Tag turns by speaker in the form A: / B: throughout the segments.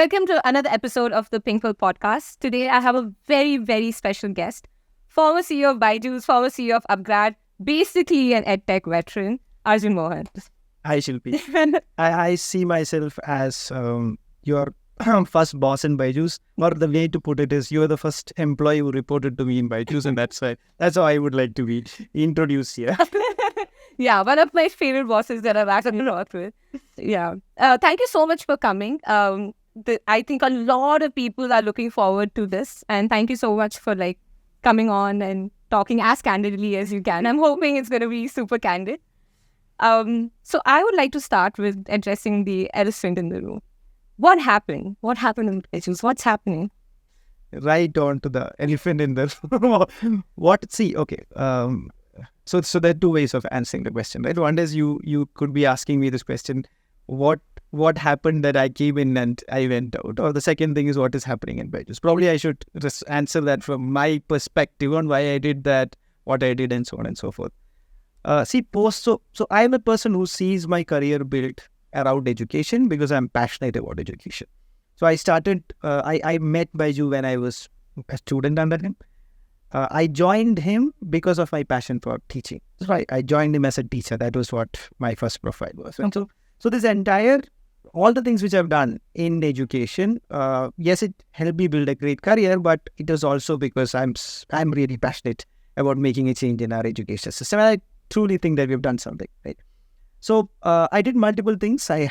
A: Welcome to another episode of the Pinkful podcast. Today, I have a very, very special guest, former CEO of Byjus, former CEO of Upgrad, basically an Edtech veteran, Arjun Mohan.
B: Hi, Shilpi. I see myself as your first boss in Byjus, or the way to put it is you're the first employee who reported to me in Byjus, and that's how I would like to be introduced here.
A: Yeah, one of my favorite bosses that I've actually worked with. Yeah. Thank you so much for coming. I think a lot of people are looking forward to this, and thank you so much for coming on and talking as candidly as you can. I'm hoping it's going to be super candid. So I would like to start with addressing the elephant in the room. What happened? What happened in Byjus? What's happening?
B: Right on to the elephant in the room. Okay. So there are two ways of answering the question, right? One is you could be asking me this question, what happened that I came in and I went out? Or the second thing is what is happening in Byjus. Probably I should just answer that from my perspective on why I did that, what I did, and so on and so forth. So I am a person who sees my career built around education because I'm passionate about education. So I started, I met Byju when I was a student under him. I joined him because of my passion for teaching. So I joined him as a teacher. That was what my first profile was. And so this all the things which I've done in education, yes, it helped me build a great career, but it is also because I'm really passionate about making a change in our education system. And I truly think that we've done something, right? So I did multiple things. I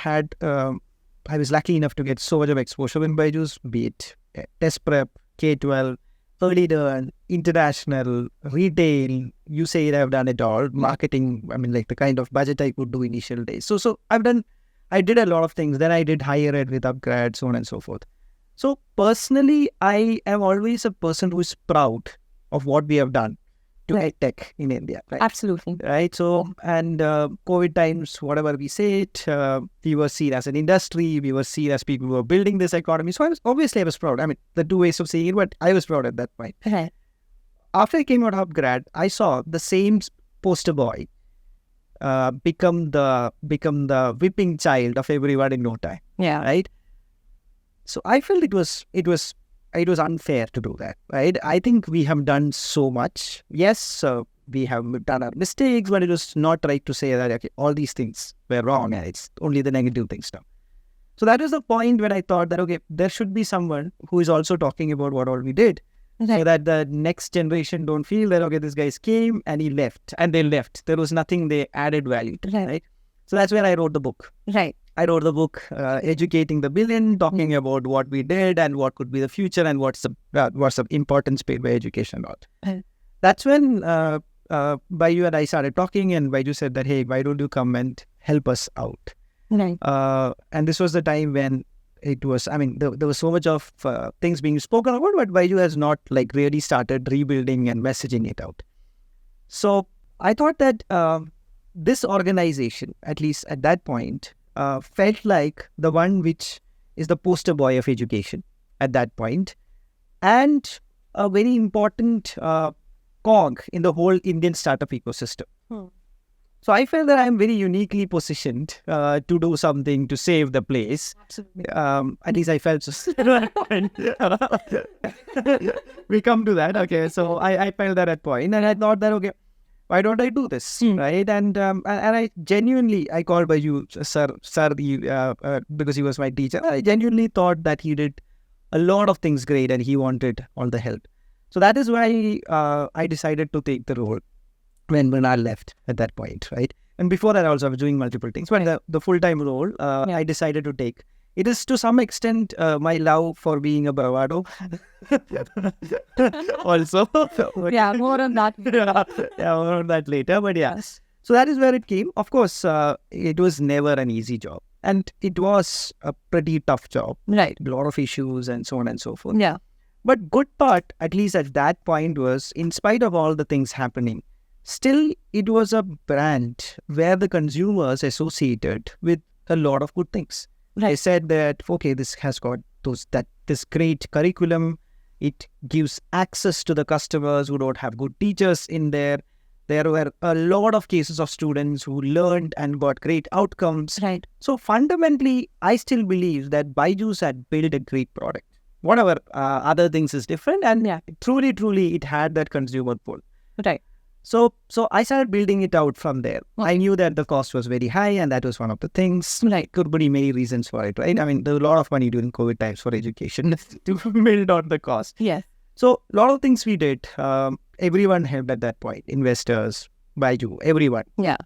B: was lucky enough to get so much of exposure in Byjus, be it test prep, K-12, early learn, international, retail, you say it, I've done it all, marketing, the kind of budget I could do initial days. So I did a lot of things. Then I did higher ed with Upgrad, so on and so forth. So personally, I am always a person who is proud of what we have done to Edtech in India. Right?
A: Absolutely.
B: Right. So, and COVID times, whatever we say it, we were seen as an industry, we were seen as people who were building this economy. So I was proud. The two ways of saying it, but I was proud at that point.
A: Okay.
B: After I came out of Upgrad, I saw the same poster boy become the whipping child of everyone in no time.
A: Yeah.
B: Right. So I felt it was unfair to do that. Right. I think we have done so much. Yes, we have done our mistakes, but it was not right to say that all these things were wrong and it's only the negative things now. So that was the point when I thought that there should be someone who is also talking about what all we did. Okay. So that the next generation don't feel that, this guy came and he left and they left. There was nothing they added value to, right? So that's when I wrote the book.
A: Right.
B: I wrote the book, Educating the Billion, talking about what we did and what could be the future and what's the importance paid by education. That's when Byju and I started talking, and Byju said that, hey, why don't you come and help us out?
A: Right.
B: And this was the time when it was, there was so much of things being spoken about, but Byju has not really started rebuilding and messaging it out. So I thought that this organization, at least at that point, felt like the one which is the poster boy of education at that point, and a very important cog in the whole Indian startup ecosystem. So I felt that I'm very uniquely positioned to do something to save the place.
A: Absolutely.
B: At least I felt so. We come to that. Okay. So I felt that at point, and I thought that, okay, why don't I do this? Right. And I genuinely, I called Byju, sir, because he was my teacher. I genuinely thought that he did a lot of things great and he wanted all the help. So that is why I decided to take the role when I left at that point, right? And before that also I was doing multiple things. But the full-time role, I decided to take. It is to some extent my love for being a bravado also.
A: Yeah, more on that.
B: More on that later. But yes. So that is where it came. Of course, it was never an easy job. And it was a pretty tough job.
A: Right.
B: A lot of issues and so on and so forth.
A: Yeah.
B: But good part, at least at that point, was in spite of all the things happening, still it was a brand where the consumers associated with a lot of good things. I said that, okay, this has got this great curriculum. It gives access to the customers who don't have good teachers in there. There were a lot of cases of students who learned and got great outcomes.
A: Right.
B: So fundamentally, I still believe that Byjus had built a great product. Whatever other things is different, and truly, it had that consumer pull.
A: Right.
B: So I started building it out from there. I knew that the cost was very high, and that was one of the things.
A: Right.
B: Could be many reasons for it, right? I mean, there was a lot of money during COVID times for education to build on the cost.
A: Yes.
B: So a lot of things we did. Everyone helped at that point. Investors, Byju, everyone.
A: Yeah.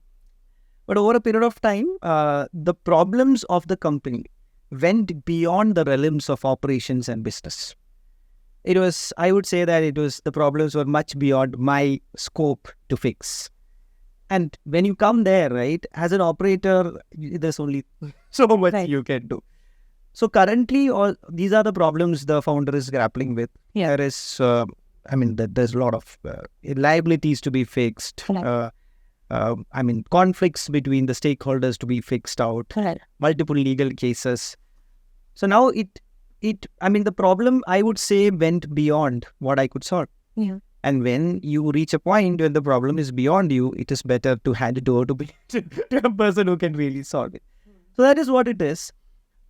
B: But over a period of time, the problems of the company went beyond the realms of operations and business. I would say that the problems were much beyond my scope to fix. And when you come there, right, as an operator, there's only so much you can do. So currently, these are the problems the founder is grappling with.
A: Yeah.
B: There is, there's a lot of liabilities to be fixed. Conflicts between the stakeholders to be fixed out. Multiple legal cases. So now the problem, I would say, went beyond what I could solve.
A: Yeah.
B: And when you reach a point when the problem is beyond you, it is better to hand it over to a person who can really solve it. So that is what it is.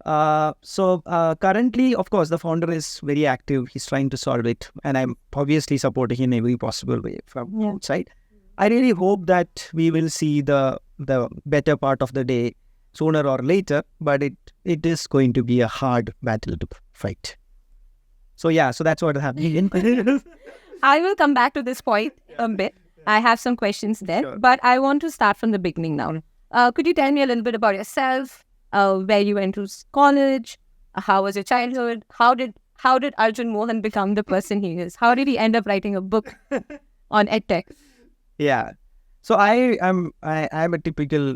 B: Currently, of course, the founder is very active. He's trying to solve it. And I'm obviously supporting in every possible way from outside. I really hope that we will see the better part of the day sooner or later, but it is going to be a hard battle to fight. So that's what happened.
A: I will come back to this point a bit. I have some questions there, but I want to start from the beginning now. Could you tell me a little bit about yourself, where you went to college, how was your childhood, how did Arjun Mohan become the person he is? How did he end up writing a book on Edtech?
B: Yeah. So I am a typical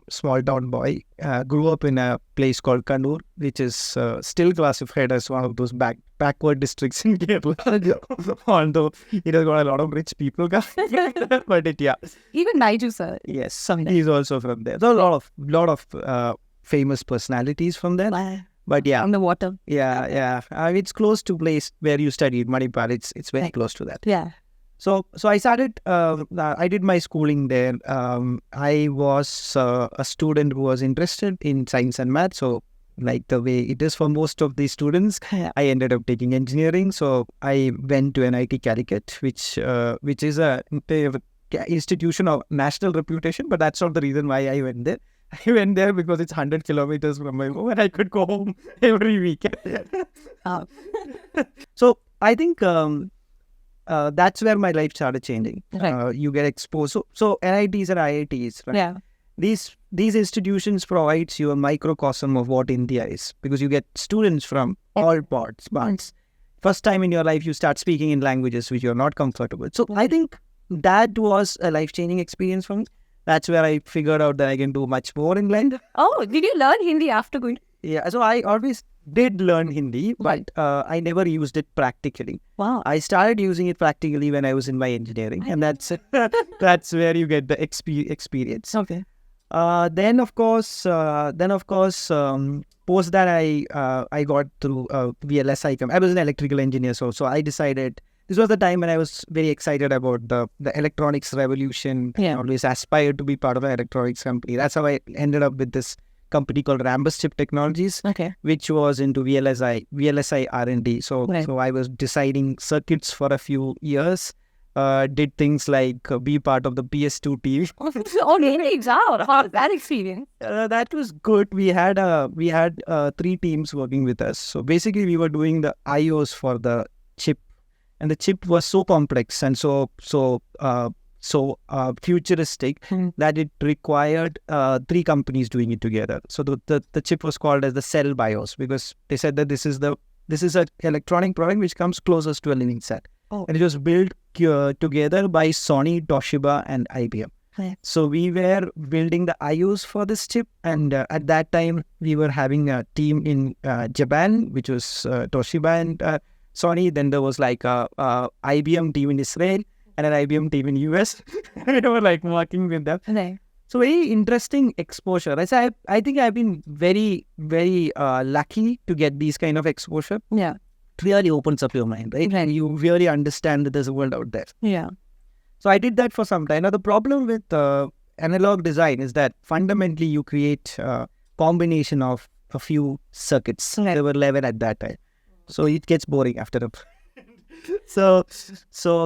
B: small town boy. Grew up in a place called Kannur, which is still classified as one of those backward districts in Kerala. Although it has got a lot of rich people, but
A: Even Byju, sir.
B: Yes, he's also from there. So a lot of famous personalities from there.
A: Wow.
B: But
A: On the water.
B: Yeah. It's close to place where you studied, Manipal. It's very close to that.
A: Yeah.
B: So I started, I did my schooling there. I was a student who was interested in science and math. So like the way it is for most of the students, I ended up taking engineering. So I went to NIT Calicut, which is a institution of national reputation, but that's not the reason why I went there. I went there because it's 100 kilometers from my home and I could go home every weekend. So I think... that's where my life started changing.
A: Right.
B: You get exposed. So NITs and IITs, right?
A: Yeah.
B: These institutions provides you a microcosm of what India is, because you get students from all parts. First time in your life you start speaking in languages which you're not comfortable with. So I think that was a life-changing experience for me. That's where I figured out that I can do much more in England.
A: Oh, did you learn Hindi after going?
B: Yeah, so I always did learn Hindi, but I never used it practically.
A: Wow.
B: I started using it practically when I was in my engineering, and that's where you get the experience.
A: Okay.
B: Then of course, post that I got through VLSI. I was an electrical engineer, so I decided this was the time when I was very excited about the electronics revolution.
A: Yeah.
B: I always aspired to be part of an electronics company. That's how I ended up with this company called Rambus Chip Technologies, which was into VLSI R&D. So I was designing circuits for a few years. Did things like be part of the PS2 TV.
A: Oh, really? Wow, how was that experience?
B: That was good. We had 3 teams working with us. So basically, we were doing the IOs for the chip, and the chip was so complex and so futuristic that it required 3 companies doing it together. So the chip was called as the cell BIOS, because they said that this is an electronic product which comes closest to a living set.
A: Oh.
B: And it was built together by Sony, Toshiba, and IBM. So we were building the IOs for this chip, and at that time we were having a team in Japan, which was Toshiba and Sony. Then there was like a IBM team in Israel and an IBM team in US. We were like working with them.
A: Okay.
B: So very interesting exposure. I think I've been very, very lucky to get these kind of exposure.
A: Yeah.
B: It really opens up your mind, right?
A: Right.
B: You really understand that there's a world out there.
A: Yeah.
B: So I did that for some time. Now the problem with analog design is that fundamentally you create a combination of a few circuits.
A: Right.
B: There were 11 at that time. So it gets boring after a so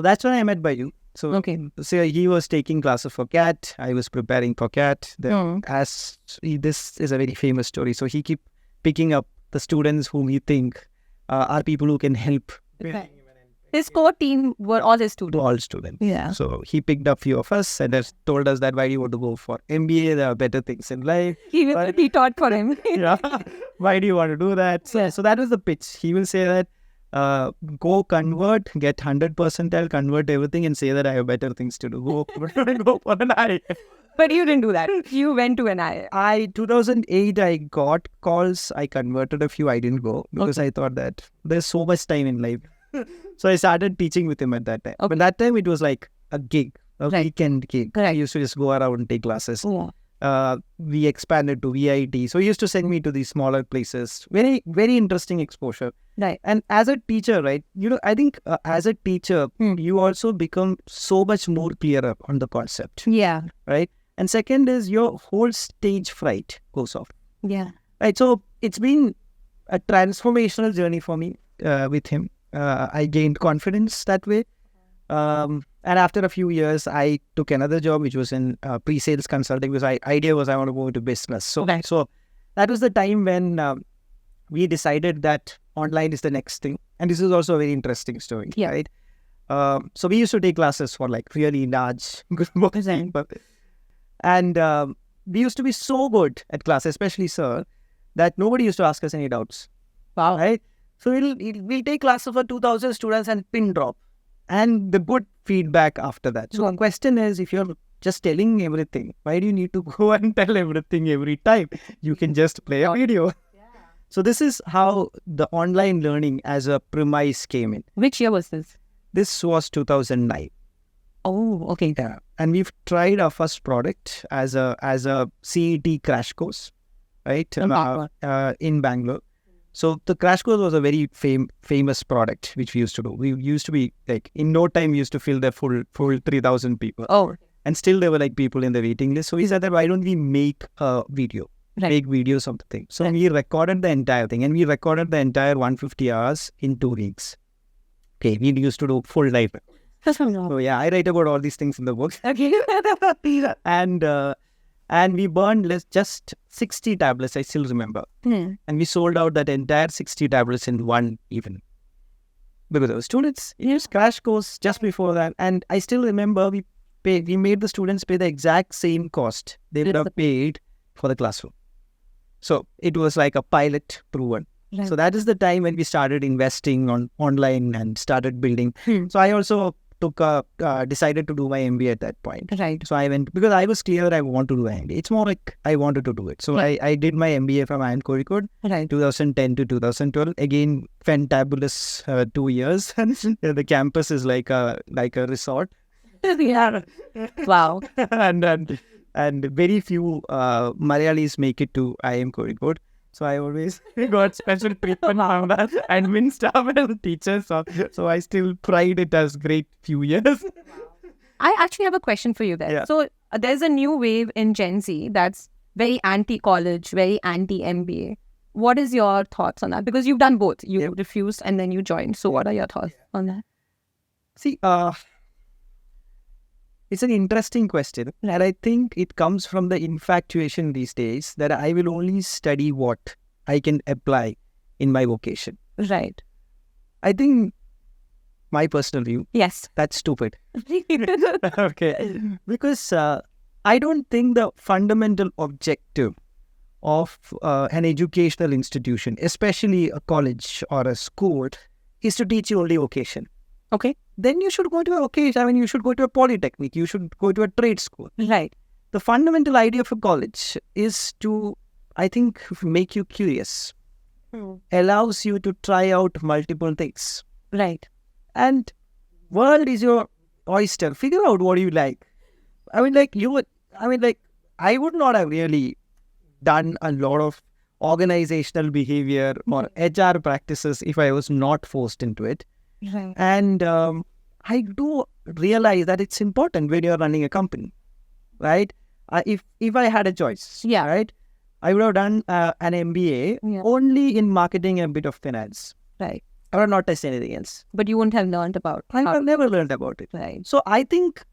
B: that's when I met Byju. So,
A: Okay.
B: so he was taking classes for CAT. I was preparing for CAT. This is a very famous story. So he keep picking up the students whom he think are people who can help
A: Okay. His core team were all his
B: to
A: students.
B: all students.
A: Yeah.
B: So he picked up few of us and has told us that why do you want to go for MBA? There are better things in life.
A: He taught for him.
B: Yeah. Why do you want to do that? So that was the pitch. He will say that go convert, get 100%, convert everything and say that I have better things to do. Go for an I.
A: But you didn't do that. You went to an I.
B: 2008, I got calls. I converted a few. I didn't go because I thought that there's so much time in life. So I started teaching with him at that time. But that time it was like a gig, a weekend gig.
A: Correct.
B: I used to just go around and take classes.
A: Yeah.
B: We expanded to VIT. So he used to send me to these smaller places. Very, very interesting exposure.
A: Right.
B: And as a teacher, right, I think as a teacher, you also become so much more clearer on the concept.
A: Yeah.
B: Right. And second is your whole stage fright goes off.
A: Yeah.
B: Right. So it's been a transformational journey for me with him. I gained confidence that way. And after a few years, I took another job, which was in pre-sales consulting, because idea was I want to go into business. So that was the time when we decided that online is the next thing. And this is also a very interesting story, right? So we used to take classes for like really large group of people. And we used to be so good at class, especially sir, that nobody used to ask us any doubts.
A: Wow.
B: Right? So we'll take classes for 2,000 students and pin drop. And the good feedback after that. So the question is, if you're just telling everything, why do you need to go and tell everything every time? You can just play a video. Yeah. So this is how the online learning as a premise came in.
A: Which year was this?
B: This was 2009.
A: Oh, okay.
B: Yeah. And we've tried our first product as a CET crash course, right? In Bangalore. So the crash course was a very famous product which we used to do. We used to be like, in no time we used to fill the full 3,000 people.
A: Oh.
B: And still there were like people in the waiting list. So we said that why don't we make a video, make videos of the thing. So we recorded the entire thing and we recorded the entire 150 hours in 2 weeks. Okay, we used to do full life. So yeah, I write about all these things in the book.
A: Okay.
B: And we burned just 60 tablets, I still remember. And we sold out that entire 60 tablets in one evening. Because there were students, crash course just before that. And I still remember we made the students pay the exact same cost they would have paid for the classroom. So it was like a pilot proven. Right. So that is the time when we started investing on online and started building. So I also decided to do my MBA at that point.
A: Right.
B: So I went, because I was clear that I want to do MBA. It's more like I wanted to do it. So I did my MBA from IIM Kozhikode, 2010 to 2012. Again, fantabulous 2 years. The campus is like a resort.
A: Yeah. Wow.
B: and very few Malayalis make it to IIM Kozhikode. So I always got special treatment from that admin staff and teachers. So I still pride it as great few years.
A: I actually have a question for you there.
B: Yeah.
A: So there's a new wave in Gen Z that's very anti-college, very anti-MBA. What is your thoughts on that? Because you've done both. You refused and then you joined. So what are your thoughts on that?
B: See, it's an interesting question. And I think it comes from the infatuation these days that I will only study what I can apply in my vocation.
A: Right.
B: I think my personal view, that's stupid. Okay. Because I don't think the fundamental objective of an educational institution, especially a college or a school, is to teach you only vocation. Okay, then you should go to a vocation. I mean, you should go to a polytechnic. You should go to a trade school.
A: Right.
B: The fundamental idea of a college is to, I think, make you curious. Allows you to try out multiple things.
A: Right.
B: And world is your oyster. Figure out what you like. I would not have really done a lot of organizational behavior or HR practices if I was not forced into it.
A: Right.
B: And I do realize that it's important when you're running a company, right? If I had a choice,
A: Yeah.
B: right, I would have done an MBA only in marketing and a bit of finance.
A: Right.
B: I would not touch anything else.
A: But you wouldn't have learned about
B: I've never learned about it.
A: Right.
B: So I think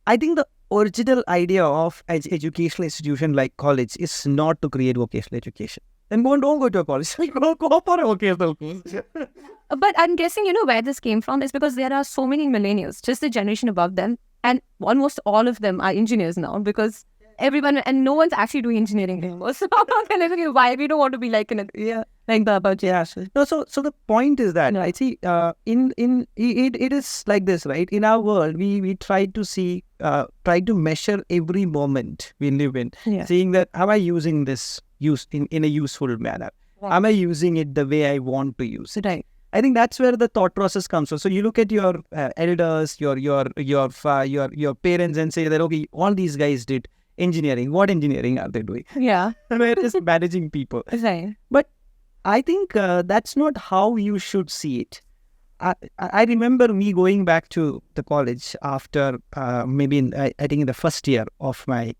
B: the original idea of educational institution like college is not to create vocational education. Then don't go to a college. Go for a vocational course.
A: But I'm guessing, where this came from is because there are so many millennials, just the generation above them, and almost all of them are engineers now because everyone, and no one's actually doing engineering anymore. So why we don't want to be like like the about
B: No, so the point is that I see it is like this, right? In our world, we try to measure every moment we live in, seeing that am I using this in a useful manner? Right. Am I using it the way I want to use it?
A: Right.
B: I think that's where the thought process comes from. So you look at your elders, your parents, and say that okay, all these guys did engineering. What engineering are they doing?
A: Yeah,
B: Where is managing people?
A: Right.
B: But I think that's not how you should see it. I remember me going back to the college after maybe I think in the first year of my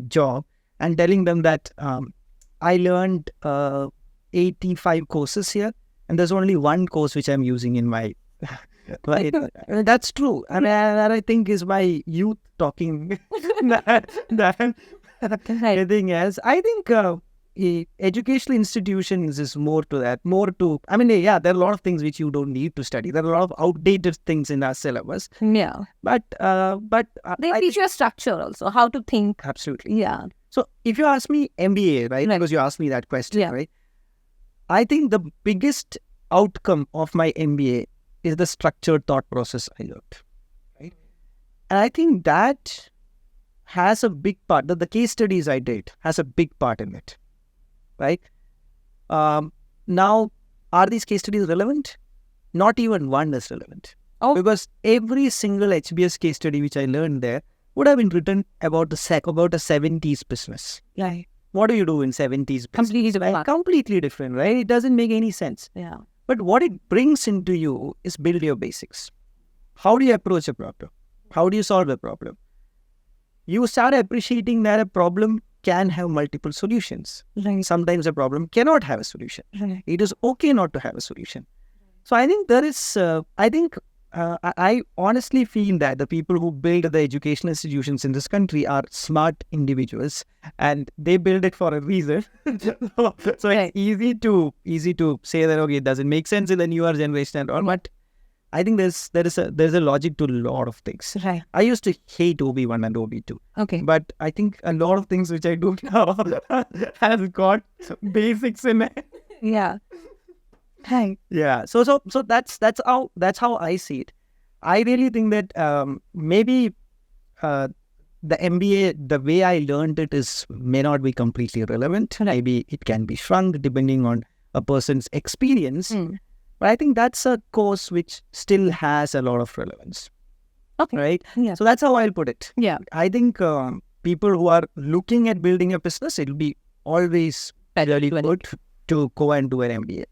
B: job and telling them that I learned 85 courses here and there's only one course which I'm using in my that's true. And that I think is my youth talking than anything else. I think educational institutions is more to that, there are a lot of things which you don't need to study. There are a lot of outdated things in our syllabus.
A: Yeah.
B: But
A: they teach you a structure also, how to think.
B: Absolutely.
A: Yeah.
B: So if you ask me MBA, right? Because you asked me that question, right? I think the biggest outcome of my MBA is the structured thought process I learned, right? And I think that has a big part, that the case studies I did has a big part in it, right? Now, are these case studies relevant? Not even one is relevant. Oh. Because every single HBS case study which I learned there would have been written about a 70s business.
A: Right.
B: What do you do in 70s business?
A: Completely different.
B: Right? Completely different, right? It doesn't make any sense.
A: Yeah.
B: But what it brings into you is build your basics. How do you approach a problem? How do you solve a problem? You start appreciating that a problem can have multiple solutions.
A: Right.
B: Sometimes a problem cannot have a solution.
A: Right.
B: It is okay not to have a solution. So I think there is, I honestly feel that the people who build the educational institutions in this country are smart individuals and they build it for a reason. So it's easy to say that, okay, it doesn't make sense in the newer generation and all, but I think there's a logic to a lot of things.
A: Right.
B: I used to hate OB1 and OB2. Okay. But I think a lot of things which I do now has got basics in it.
A: Yeah. Hey.
B: Yeah. So that's how I see it. I really think that maybe the MBA, the way I learned it may not be completely relevant. Right. Maybe it can be shrunk depending on a person's experience. But I think that's a course which still has a lot of relevance.
A: Okay.
B: Right?
A: Yeah.
B: So that's how I'll put it.
A: Yeah.
B: I think people who are looking at building a business, it'll be always really good to go and do an MBA.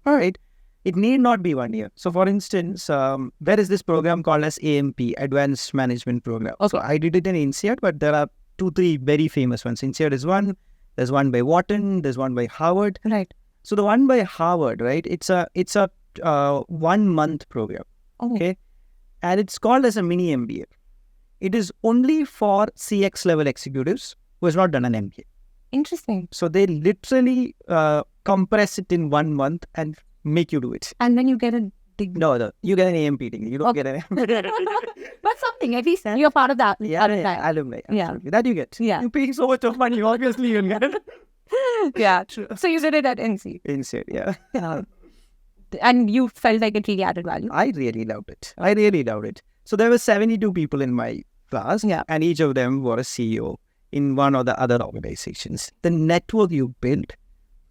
B: All right. It need not be 1 year. So, for instance, there is this program called as AMP, Advanced Management Program. Okay. So, I did it in INSEAD, but there are 2-3 very famous ones. INSEAD is one. There's one by Wharton. There's one by Harvard.
A: Right.
B: So, the one by Harvard, right? It's a 1-month program. Okay. And it's called as a mini MBA. It is only for CX level executives who has not done an MBA.
A: Interesting.
B: So, they literally compress it in 1 month and make you do it.
A: And then you get a degree.
B: No, you get an AMP degree. You don't get an
A: But something, at least you're part of that.
B: Yeah, alumni.
A: Yeah.
B: That you get.
A: Yeah.
B: You're paying so much of money, obviously you'll get it.
A: Yeah, true. So you did it at NC.
B: NC, yeah.
A: And you felt like it really added value?
B: I really loved it. So there were 72 people in my class, and each of them were a CEO in one or the other organizations. The network you build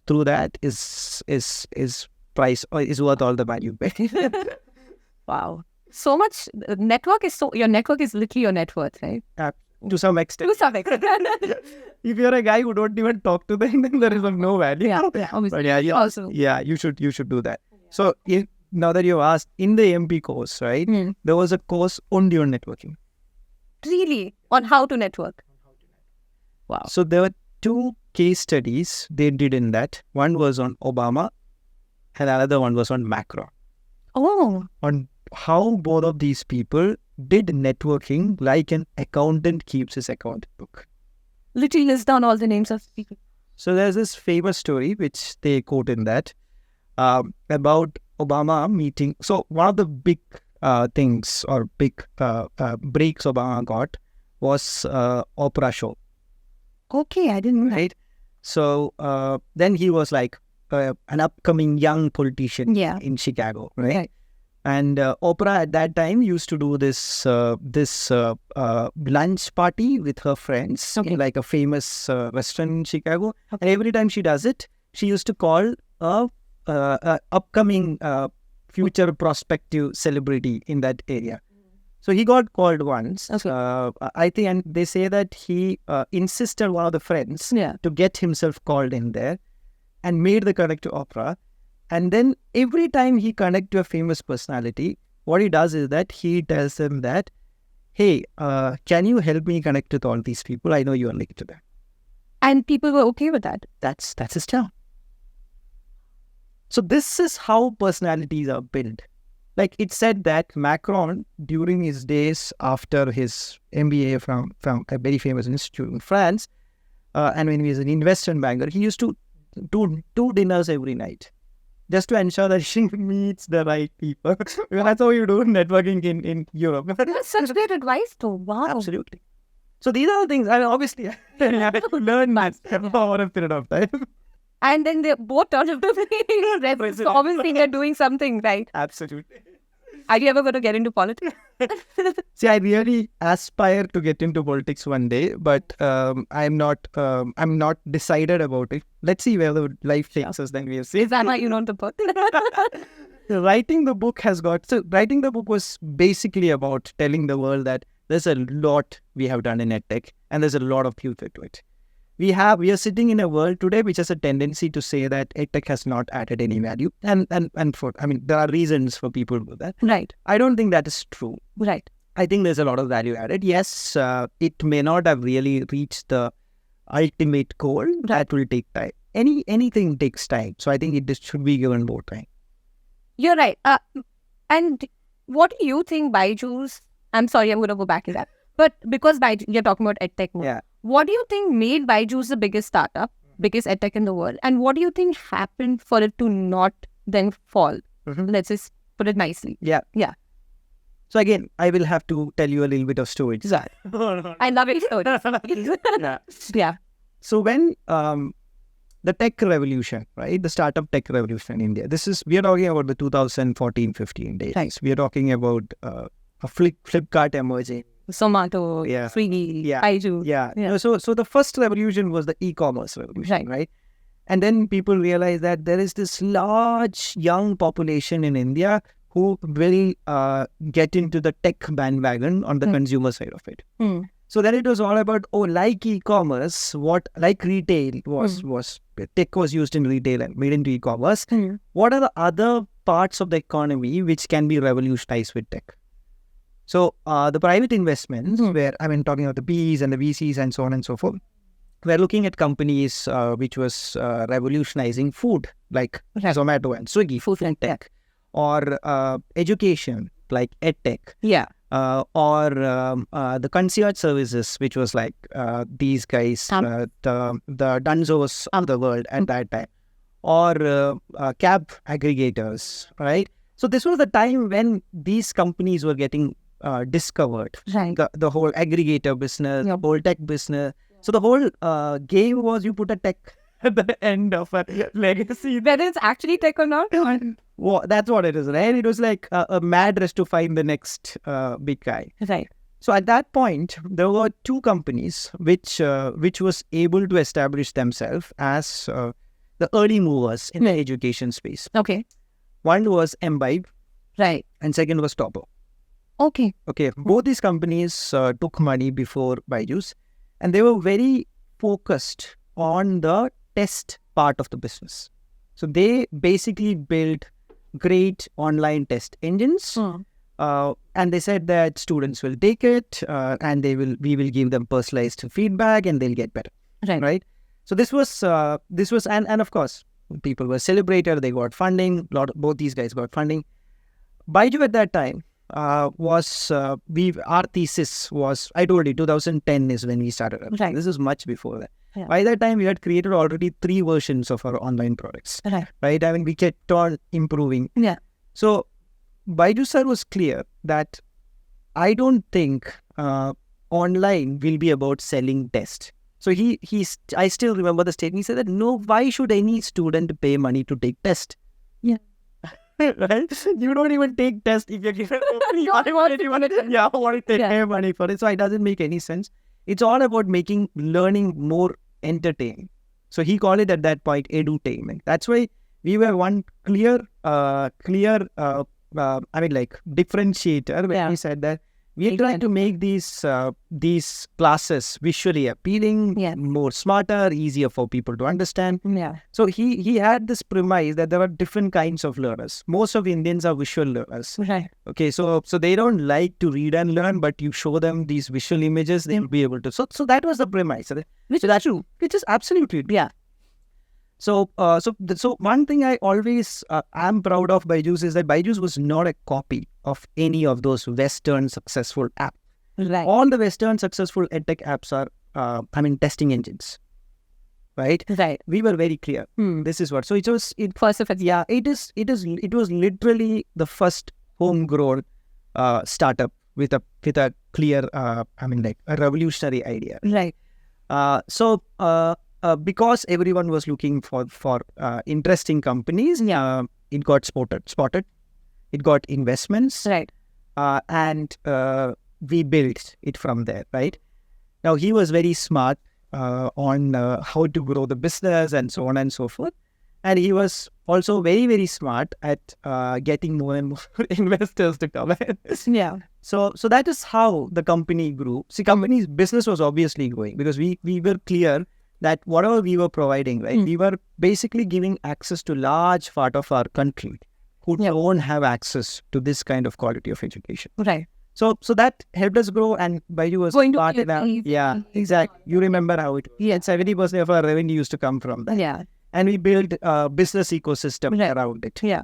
B: through that is worth all the money you pay.
A: Wow. So much your network is literally your net worth, right?
B: To some extent. If you're a guy who don't even talk to them, then there is of no value.
A: Yeah, obviously.
B: But you should do that. So now that you asked, in the MP course, right, there was a course only on networking.
A: Really? On how to network? Wow.
B: So there were 2 case studies they did in that. One was on Obama and another one was on Macron.
A: Oh.
B: On how both of these people did networking like an accountant keeps his account book.
A: Literally list down all the names of people.
B: So there's this famous story which they quote in that about Obama meeting. So one of the big things or big breaks Obama got was Oprah show.
A: Okay, I didn't know.
B: Right. So then he was like an upcoming young politician in Chicago. Right. And Oprah at that time used to do this lunch party with her friends, like a famous restaurant in Chicago. And every time she does it, she used to call a upcoming future prospective celebrity in that area. So he got called once. I think, and they say that he insisted one of the friends to get himself called in there and made the connect to Oprah. And then every time he connects to a famous personality, what he does is that he tells them that, hey, can you help me connect with all these people? I know you are linked to them.
A: And people were okay with that.
B: That's his job. So this is how personalities are built. Like it said that Macron, during his days after his MBA from a very famous institute in France, and when he was an investment banker, he used to do 2 dinners every night, just to ensure that she meets the right people. That's how you do networking in Europe.
A: That's such great advice though. Wow.
B: Absolutely. So these are the things, I mean, obviously, I have to learn that over a period of time.
A: And then they both turned out to be so obviously they're doing something, right?
B: Absolutely.
A: Are you ever going to get into politics?
B: See, I really aspire to get into politics one day, but I'm not decided about it. Let's see where the life takes us, then we'll see.
A: Is that why you know the book?
B: Writing the book writing the book was basically about telling the world that there's a lot we have done in Edtech and there's a lot of future to it. We are sitting in a world today which has a tendency to say that Edtech has not added any value. And there are reasons for people to do that.
A: Right.
B: I don't think that is true.
A: Right.
B: I think there's a lot of value added. Yes, it may not have really reached the ultimate goal. That will take time. Anything takes time. So I think it should be given more time.
A: You're right. And what do you think Byjus, I'm sorry, I'm going to go back to that. But because you're talking about Edtech more.
B: Yeah.
A: What do you think made Byjus the biggest startup, biggest Edtech in the world? And what do you think happened for it to not then fall? Let's just put it nicely.
B: Yeah.
A: Yeah.
B: So again, I will have to tell you a little bit of stories.
A: I love it. Stories. Yeah.
B: So when the tech revolution, right, the startup tech revolution in India, we are talking about the 2014-15 days.
A: Right.
B: We are talking about a Flipkart emerging.
A: Zomato, Swiggy, Byju.
B: Yeah. So the first revolution was the e-commerce revolution, right? And then people realize that there is this large young population in India who will get into the tech bandwagon on the consumer side of it. So then it was all about, like e-commerce, like retail was tech was used in retail and made into e-commerce. What are the other parts of the economy which can be revolutionized with tech? So the private investments, where talking about the Bs and the VCs and so on and so forth, we're looking at companies which was revolutionizing food, like Zomato and Swiggy, food and tech, or education, like Edtech, or the concierge services, which was like these guys, the Dunzos of the world at that time, or cab aggregators, right? So this was the time when these companies were getting discovered, the whole aggregator business, the whole tech business. So the whole game was you put a tech at the end of a legacy.
A: Whether it's actually tech or not?
B: Well, that's what it is, right? It was like a mad race to find the next big guy.
A: Right.
B: So at that point, there were 2 companies which was able to establish themselves as the early movers in the education space.
A: Okay.
B: One was Mbibe.
A: Right.
B: And second was Toppo.
A: Okay.
B: Both these companies took money before Byjus, and they were very focused on the test part of the business. So they basically built great online test engines. And they said that students will take it and we will give them personalized feedback and they'll get better. Right. So this was and of course, people were celebrated. They got funding. Both these guys got funding. Byju at that time our thesis was, I told you, 2010 is when we started.
A: Right.
B: This is much before that.
A: Yeah.
B: By that time, we had created already 3 versions of our online products. Right. I mean, we kept on improving.
A: Yeah.
B: So Byju sir was clear that I don't think online will be about selling tests. So I still remember the statement. He said that no, why should any student pay money to take test?
A: Yeah.
B: Right? You don't even take test if you're given I want to pay money for it. So it doesn't make any sense. It's all about making learning more entertaining. So he called it at that point edutainment. That's why we were one clear differentiator when we said that we are trying to make these classes visually appealing, more smarter, easier for people to understand.
A: Yeah.
B: So he had this premise that there are different kinds of learners. Most of Indians are visual learners.
A: Right.
B: Okay, so they don't like to read and learn, but you show them these visual images, they'll be able to. So that was the premise.
A: Which is true.
B: Which is absolutely true.
A: Yeah.
B: So one thing I always am proud of Byjus is that Byjus was not a copy of any of those Western successful apps.
A: Right.
B: All the Western successful EdTech apps are, testing engines. Right.
A: Right.
B: We were very clear. This is what. So it was.
A: First of it.
B: Yeah. It was literally the first homegrown startup with a clear, a revolutionary idea.
A: Right.
B: Because everyone was looking for interesting companies, it got spotted. It got investments,
A: right?
B: And we built it from there, right? Now he was very smart on how to grow the business and so on and so forth, and he was also very, very smart at getting more and more investors to come in.
A: Yeah.
B: So that is how the company grew. See, company's business was obviously growing because we were clear that whatever we were providing, right, we were basically giving access to large part of our country who don't have access to this kind of quality of education.
A: Right.
B: So that helped us grow, and Byju was part in that. Yeah, exactly. You remember how it was.
A: Yeah.
B: 70% of our revenue used to come from that.
A: Yeah.
B: And we built a business ecosystem around it.
A: Yeah.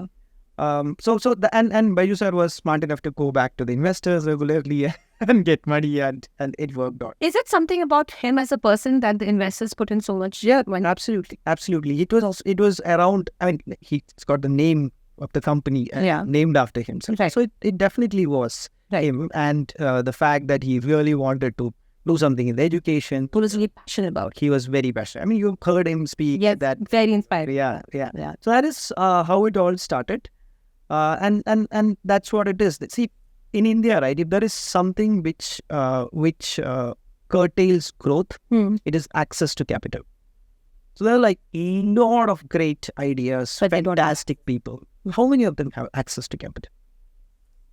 B: And Byju sir was smart enough to go back to the investors regularly and get money, and it worked out.
A: Is it something about him as a person that the investors put in so much?
B: Yeah, absolutely. It was around. I mean, he's got the name of the company named after himself.
A: Right.
B: So it definitely was him, and the fact that he really wanted to do something in the education.
A: He was really passionate about.
B: He was very passionate. I mean, you've heard him speak.
A: Yes,
B: that
A: very inspiring.
B: Yeah. So that is how it all started, and that's what it is. See, in India, right, if there is something which curtails growth, it is access to capital. So there are like a lot of great ideas, but fantastic people. How many of them have access to capital?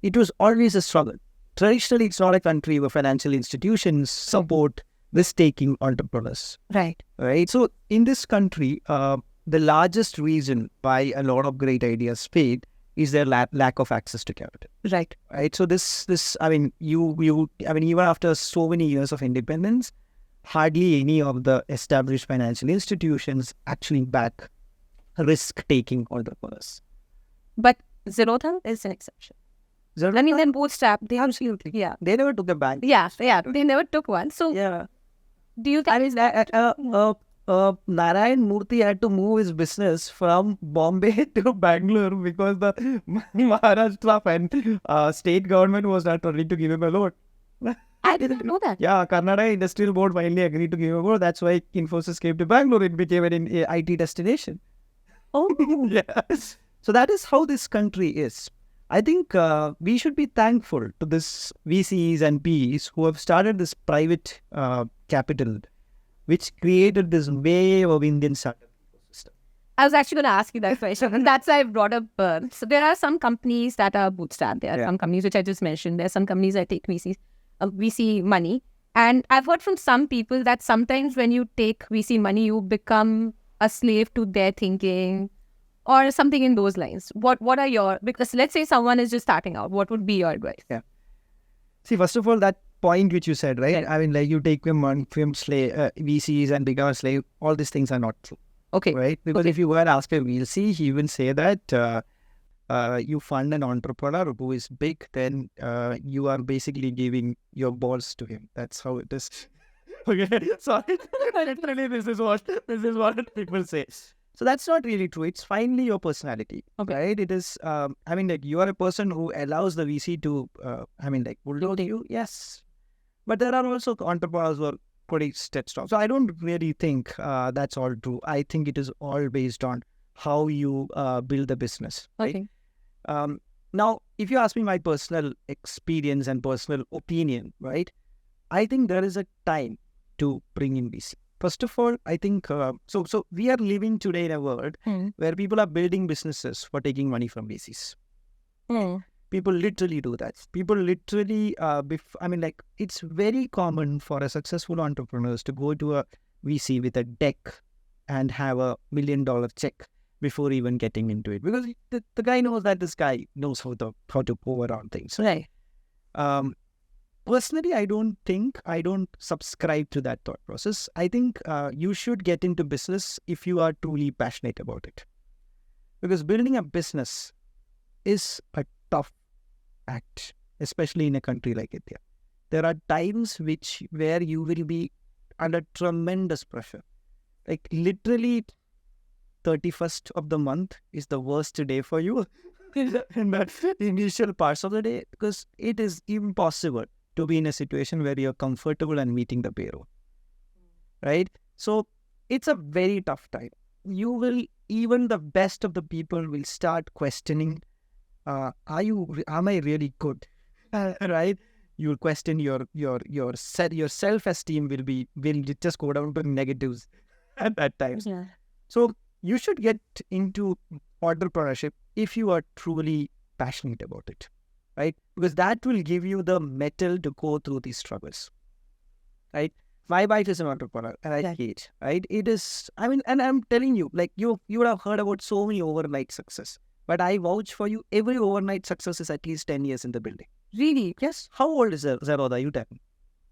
B: It was always a struggle. Traditionally, it's not a country where financial institutions support risk-taking entrepreneurs.
A: Right.
B: So in this country, the largest reason why a lot of great ideas fail is their lack of access to capital.
A: Right.
B: So this, I mean, even after so many years of independence, hardly any of the established financial institutions actually back risk-taking entrepreneurs.
A: But Zerodha is an exception. I mean, then bootstrap, they absolutely,
B: they never took a bank.
A: Yeah, they never took one. So, do you think
B: Narayan Murthy had to move his business from Bombay to Bangalore because the Maharashtra and state government was not ready to give him a loan.
A: I didn't know that.
B: Yeah, Karnataka Industrial Board finally agreed to give him a loan. That's why Inforce came to Bangalore. It became an IT destination.
A: Oh.
B: Yes. So that is how this country is. I think we should be thankful to this VCs and PEs who have started this private capital, which created this wave of Indian startup ecosystem.
A: I was actually going to ask you that question, and that's why I brought up. So there are some companies that are bootstrapped. There are some companies which I just mentioned. There are some companies that take VC money, and I've heard from some people that sometimes when you take VC money, you become a slave to their thinking, or something in those lines? What are your, because let's say someone is just starting out, what would be your advice?
B: Yeah. See, first of all, that point which you said, right?
A: Right.
B: I mean, like you take them on film slave, VCs and become a slave. All these things are not true,
A: Okay.
B: right? Because if you were asked a VC, he will say that you fund an entrepreneur who is big, then you are basically giving your balls to him. That's how it is. Okay, sorry. Literally, this is what people say. So that's not really true. It's finally your personality, right? It is. I mean, like you are a person who allows the VC to. I mean, like bulldoze you. Yes, but there are also entrepreneurs who are pretty steadfast. So I don't really think that's all true. I think it is all based on how you build the business. Right?
A: Okay.
B: Now, if you ask me my personal experience and personal opinion, right? I think there is a time to bring in VC. First of all, I think so we are living today in a world where people are building businesses for taking money from VCs. People literally do that. People literally, I mean, like it's very common for a successful entrepreneurs to go to a VC with a deck and have $1 million check before even getting into it, because the guy knows that this guy knows how to go around things.
A: Right.
B: Personally, I don't subscribe to that thought process. I think you should get into business if you are truly passionate about it. Because building a business is a tough act, especially in a country like India. There are times where you will be under tremendous pressure. Like literally 31st of the month is the worst day for you in the initial parts of the day, because it is impossible to be in a situation where you're comfortable and meeting the payroll, right? So it's a very tough time. Even the best of the people will start questioning, am I really good? Right? You'll question your self-esteem will just go down to negatives at that time.
A: Yeah.
B: So you should get into entrepreneurship if you are truly passionate about it, right? Because that will give you the mettle to go through these struggles, right? My wife is an entrepreneur and I hate, right? It is, I mean, and I'm telling you, like you would have heard about so many overnight success, but I vouch for you, every overnight success is at least 10 years in the building.
A: Really?
B: Yes. How old is Zerodha? You tell me.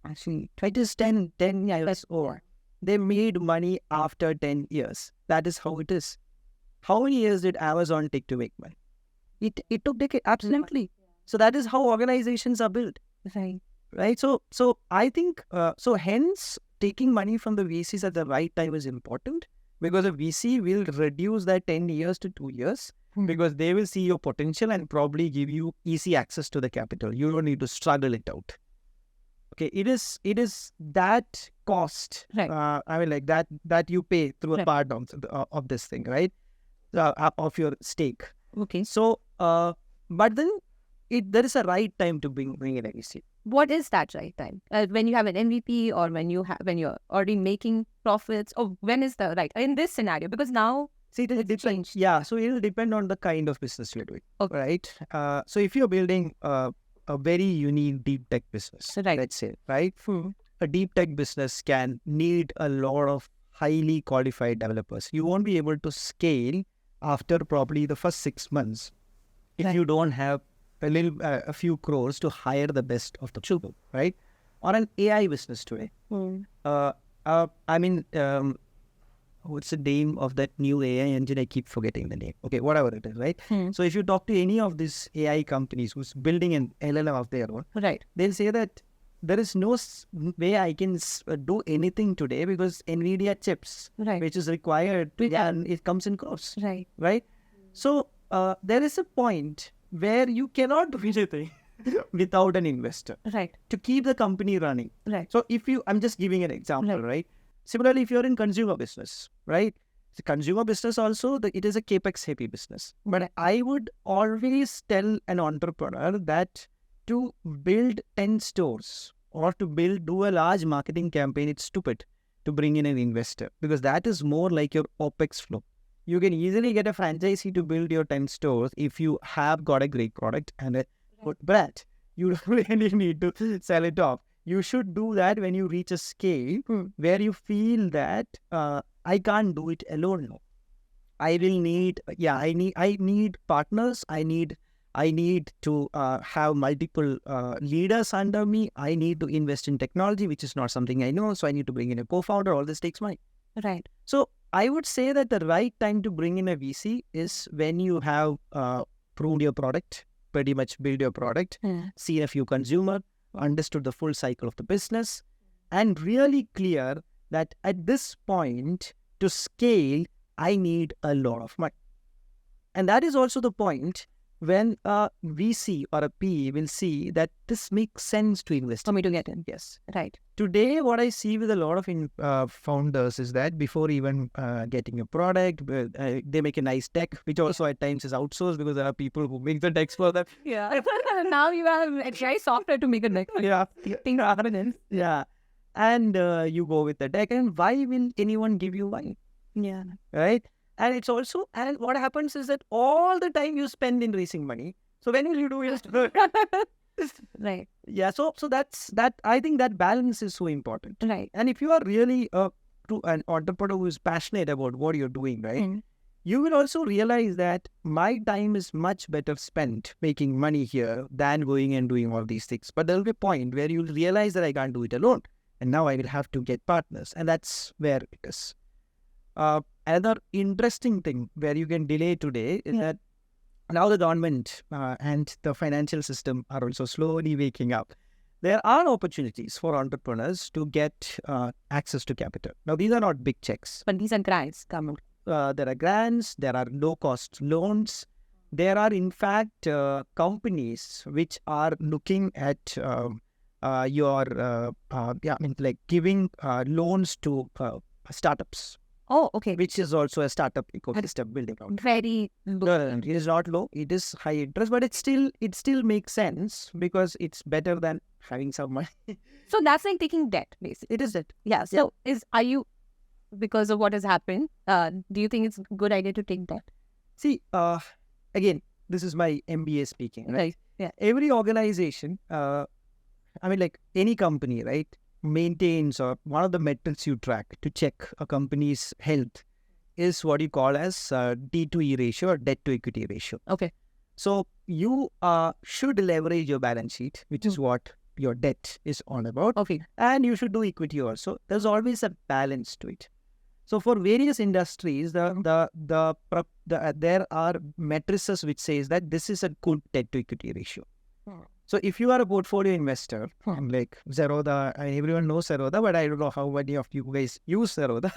B: Actually, it is 10 years old. They made money after 10 years. That is how it is. How many years did Amazon take to make money? It took decades. Absolutely. So that is how organizations are built. Right. So I think, so hence taking money from the VCs at the right time is important, because a VC will reduce that 10 years to 2 years because they will see your potential and probably give you easy access to the capital. You don't need to struggle it out. Okay, it is that cost.
A: Right.
B: I mean, like that you pay through a part of this thing, right? Of your stake.
A: Okay.
B: So, but then there is a right time to bring in a VC.
A: What is that right time? When you have an MVP, or when you're already making profits, or when is the right in this scenario? Because now it's changed.
B: Yeah, so it will depend on the kind of business you're doing. Okay. Right. So if you're building a very unique deep tech business, let's say, right? A deep tech business can need a lot of highly qualified developers. You won't be able to scale after probably the first 6 months if you don't have a few crores to hire the best of the people, right? Or an AI business today. I mean, what's the name of that new AI engine? I keep forgetting the name. Okay, whatever it is, right? So if you talk to any of these AI companies who's building an LLM of their own, they'll say that there is no way I can do anything today because NVIDIA chips, which is required, and it comes in course, right? So there is a point where you cannot do anything without an investor, to keep the company running. So I'm just giving an example, right? Similarly, if you're in consumer business, right? The consumer business also, it is a capex heavy business. But I would always tell an entrepreneur that to build 10 stores or to do a large marketing campaign, it's stupid to bring in an investor, because that is more like your OPEX flow. You can easily get a franchisee to build your 10 stores if you have got a great product and a good brand. You don't really need to sell it off. You should do that when you reach a scale where you feel that I can't do it alone now. I will need, I need partners. I need to have multiple leaders under me. I need to invest in technology, which is not something I know. So I need to bring in a co-founder. All this takes money.
A: Right.
B: So I would say that the right time to bring in a VC is when you have proved your product, pretty much build your product, seen a few consumer, understood the full cycle of the business, and really clear that at this point to scale, I need a lot of money. And that is also the point when a VC or a PE will see that this makes sense to invest
A: For me to get in.
B: Yes.
A: Right.
B: Today, what I see with a lot of founders is that before even getting a product, they make a nice tech, which also at times is outsourced because there are people who make the techs for them.
A: Yeah. Now you have AI software to make a deck.
B: Yeah.
A: Things happen.
B: Yeah. And you go with the tech, and why will anyone give you money?
A: Yeah.
B: Right? And it's also, and what happens is that all the time you spend in raising money. So when will you do it?
A: Right.
B: Yeah. So that's that. I think that balance is so important.
A: Right.
B: And if you are really an entrepreneur who is passionate about what you're doing, right, you will also realize that my time is much better spent making money here than going and doing all these things. But there will be a point where you'll realize that I can't do it alone. And now I will have to get partners. And that's where it is. Another interesting thing where you can delay today is that now the government and the financial system are also slowly waking up. There are opportunities for entrepreneurs to get access to capital. Now, these are not big checks.
A: But these are grants coming.
B: There are grants, there are low-cost loans. There are, in fact, companies which are looking at giving loans to startups.
A: Oh, okay.
B: Which is also a startup ecosystem building out.
A: Very low.
B: No, it is not low. It is high interest, but it still makes sense because it's better than having some money.
A: So that's like taking debt, basically.
B: It is debt.
A: Yeah. So are you, because of what has happened, do you think it's a good idea to take debt?
B: See, again, this is my MBA speaking, right?
A: Yeah.
B: Every organization, like any company, right, maintains, or one of the metrics you track to check a company's health is what you call as D to E ratio or debt to equity ratio.
A: Okay.
B: So you should leverage your balance sheet, which is what your debt is all about.
A: Okay.
B: And you should do equity also. There's always a balance to it. So for various industries, there are matrices which says that this is a good debt to equity ratio. So if you are a portfolio investor, like Zerodha, everyone knows Zerodha, but I don't know how many of you guys use Zerodha.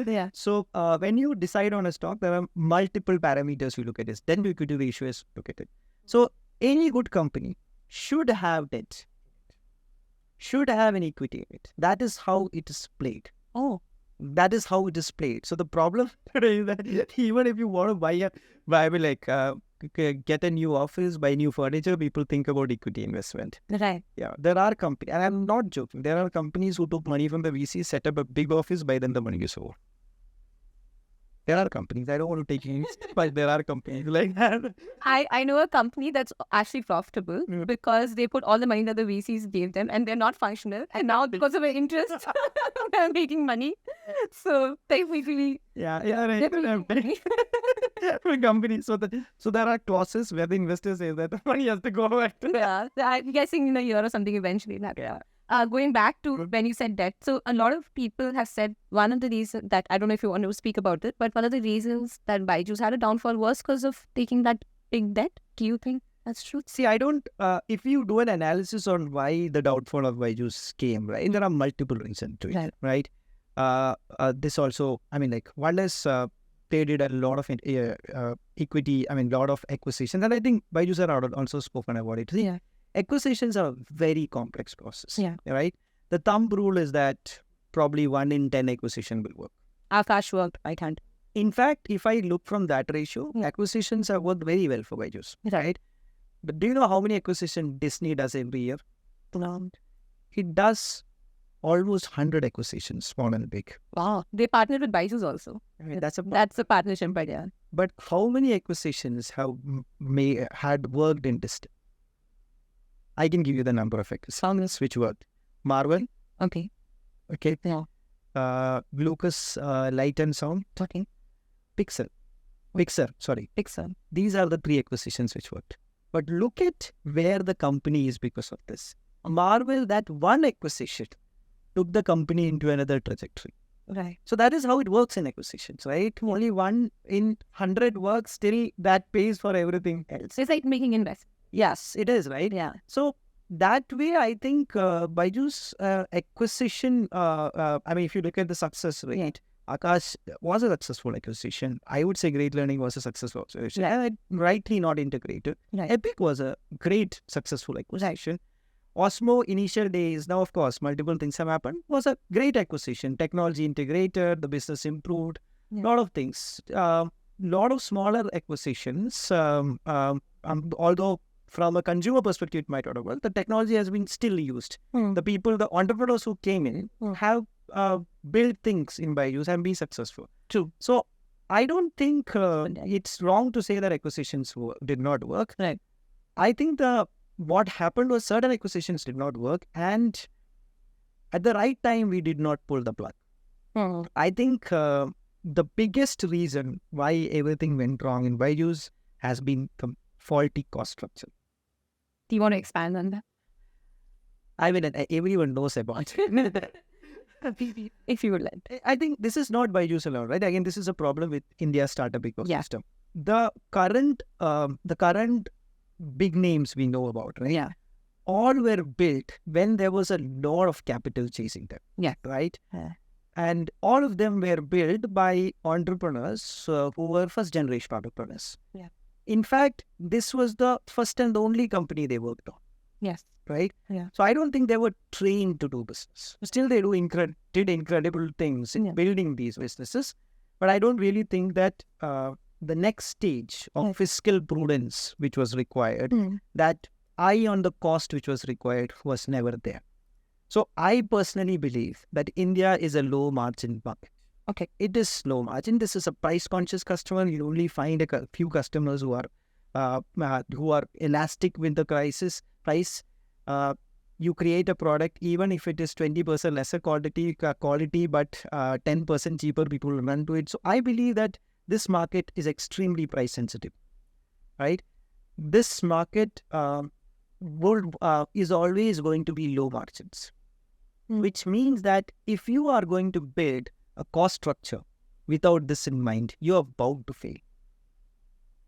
A: Yeah.
B: So when you decide on a stock, there are multiple parameters you look at. This debt to equity ratio is look at it. So any good company should have debt, should have an equity in it. That is how it is played.
A: Oh.
B: That is how it is played. So the problem today is that even if you want to get a new office, buy new furniture, people think about equity investment.
A: Right.
B: Yeah, there are companies, and I'm not joking, there are companies who took money from the VC, set up a big office, by then the money is over. There are companies, I don't want to take names, but there are companies like that.
A: I know a company that's actually profitable because they put all the money that the VCs gave them and they're not functional. And now because of the interest, they're making money. So technically,
B: right. Company. So there are clauses where the investors say that the money has to go back.
A: Yeah, I'm guessing in a year or something eventually. Going back to when you said debt, so a lot of people have said one of the reasons that, I don't know if you want to speak about it, but one of the reasons that Byjus had a downfall was because of taking that big debt. Do you think that's true?
B: See, I don't, if you do an analysis on why the downfall of Byjus came, right, there are multiple reasons to it, right? This also, one is they did a lot of equity, lot of acquisitions, and I think Byjus had also spoken about it. See, acquisitions are a very complex process, right? The thumb rule is that probably 1 in 10 acquisition will work.
A: Akash worked, I can't.
B: In fact, if I look from that ratio, acquisitions have worked very well for Byjus, right? But do you know how many acquisitions Disney does every year? It does almost 100 acquisitions, small and big.
A: Wow. They partnered with Byjus also.
B: That's a
A: partnership, but yeah.
B: But how many acquisitions had worked in Disney? I can give you the number of acquisitions which worked. Marvel.
A: Okay.
B: Yeah. Lucas Light and Sound.
A: Okay.
B: Pixel. Pixar, sorry.
A: Pixar.
B: These are the 3 acquisitions which worked. But look at where the company is because of this. Marvel that one acquisition took the company into another trajectory.
A: Right.
B: So that is how it works in acquisitions, right? Only 1 in 100 works, still that pays for everything else.
A: It's like making investment.
B: Yes, it is, right?
A: Yeah.
B: So that way, I think Byju's acquisition, I mean, if you look at the success rate, Akash was a successful acquisition. I would say Great Learning was a successful acquisition. And rightly not integrated.
A: Right.
B: Epic was a great successful acquisition. Osmo initial days, now of course, multiple things have happened, was a great acquisition. Technology integrated, the business improved, lot of things. Lot of smaller acquisitions, although from a consumer perspective, it might not have worked. The technology has been still used. The people, the entrepreneurs who came in have built things in Byjus and been successful.
A: True.
B: So I don't think it's wrong to say that acquisitions did not work.
A: Right.
B: I think what happened was certain acquisitions did not work, and at the right time, we did not pull the plug. I think the biggest reason why everything went wrong in Byjus has been the faulty cost structure.
A: Do you want to expand on that?
B: I mean, everyone knows about it.
A: If you would like.
B: I think this is not Byjus alone, right? Again, this is a problem with India's startup ecosystem. The current big names we know about, right?
A: Yeah.
B: All were built when there was a lot of capital chasing them.
A: Yeah.
B: Right? And all of them were built by entrepreneurs who were first generation entrepreneurs.
A: Yeah.
B: In fact, this was the first and only company they worked on.
A: Yes.
B: Right?
A: Yeah.
B: So I don't think they were trained to do business. Still, they did incredible things in building these businesses. But I don't really think that the next stage of fiscal prudence, which was required, that eye on the cost which was required, was never there. So I personally believe that India is a low margin market.
A: Okay.
B: It is low margin. This is a price conscious customer. You only find a few customers who are elastic with the price. You create a product, even if it is 20% lesser quality, but 10% cheaper, people will run to it. So I believe that this market is extremely price sensitive, right? This market is always going to be low margins, which means that if you are going to build a cost structure without this in mind, you are bound to fail.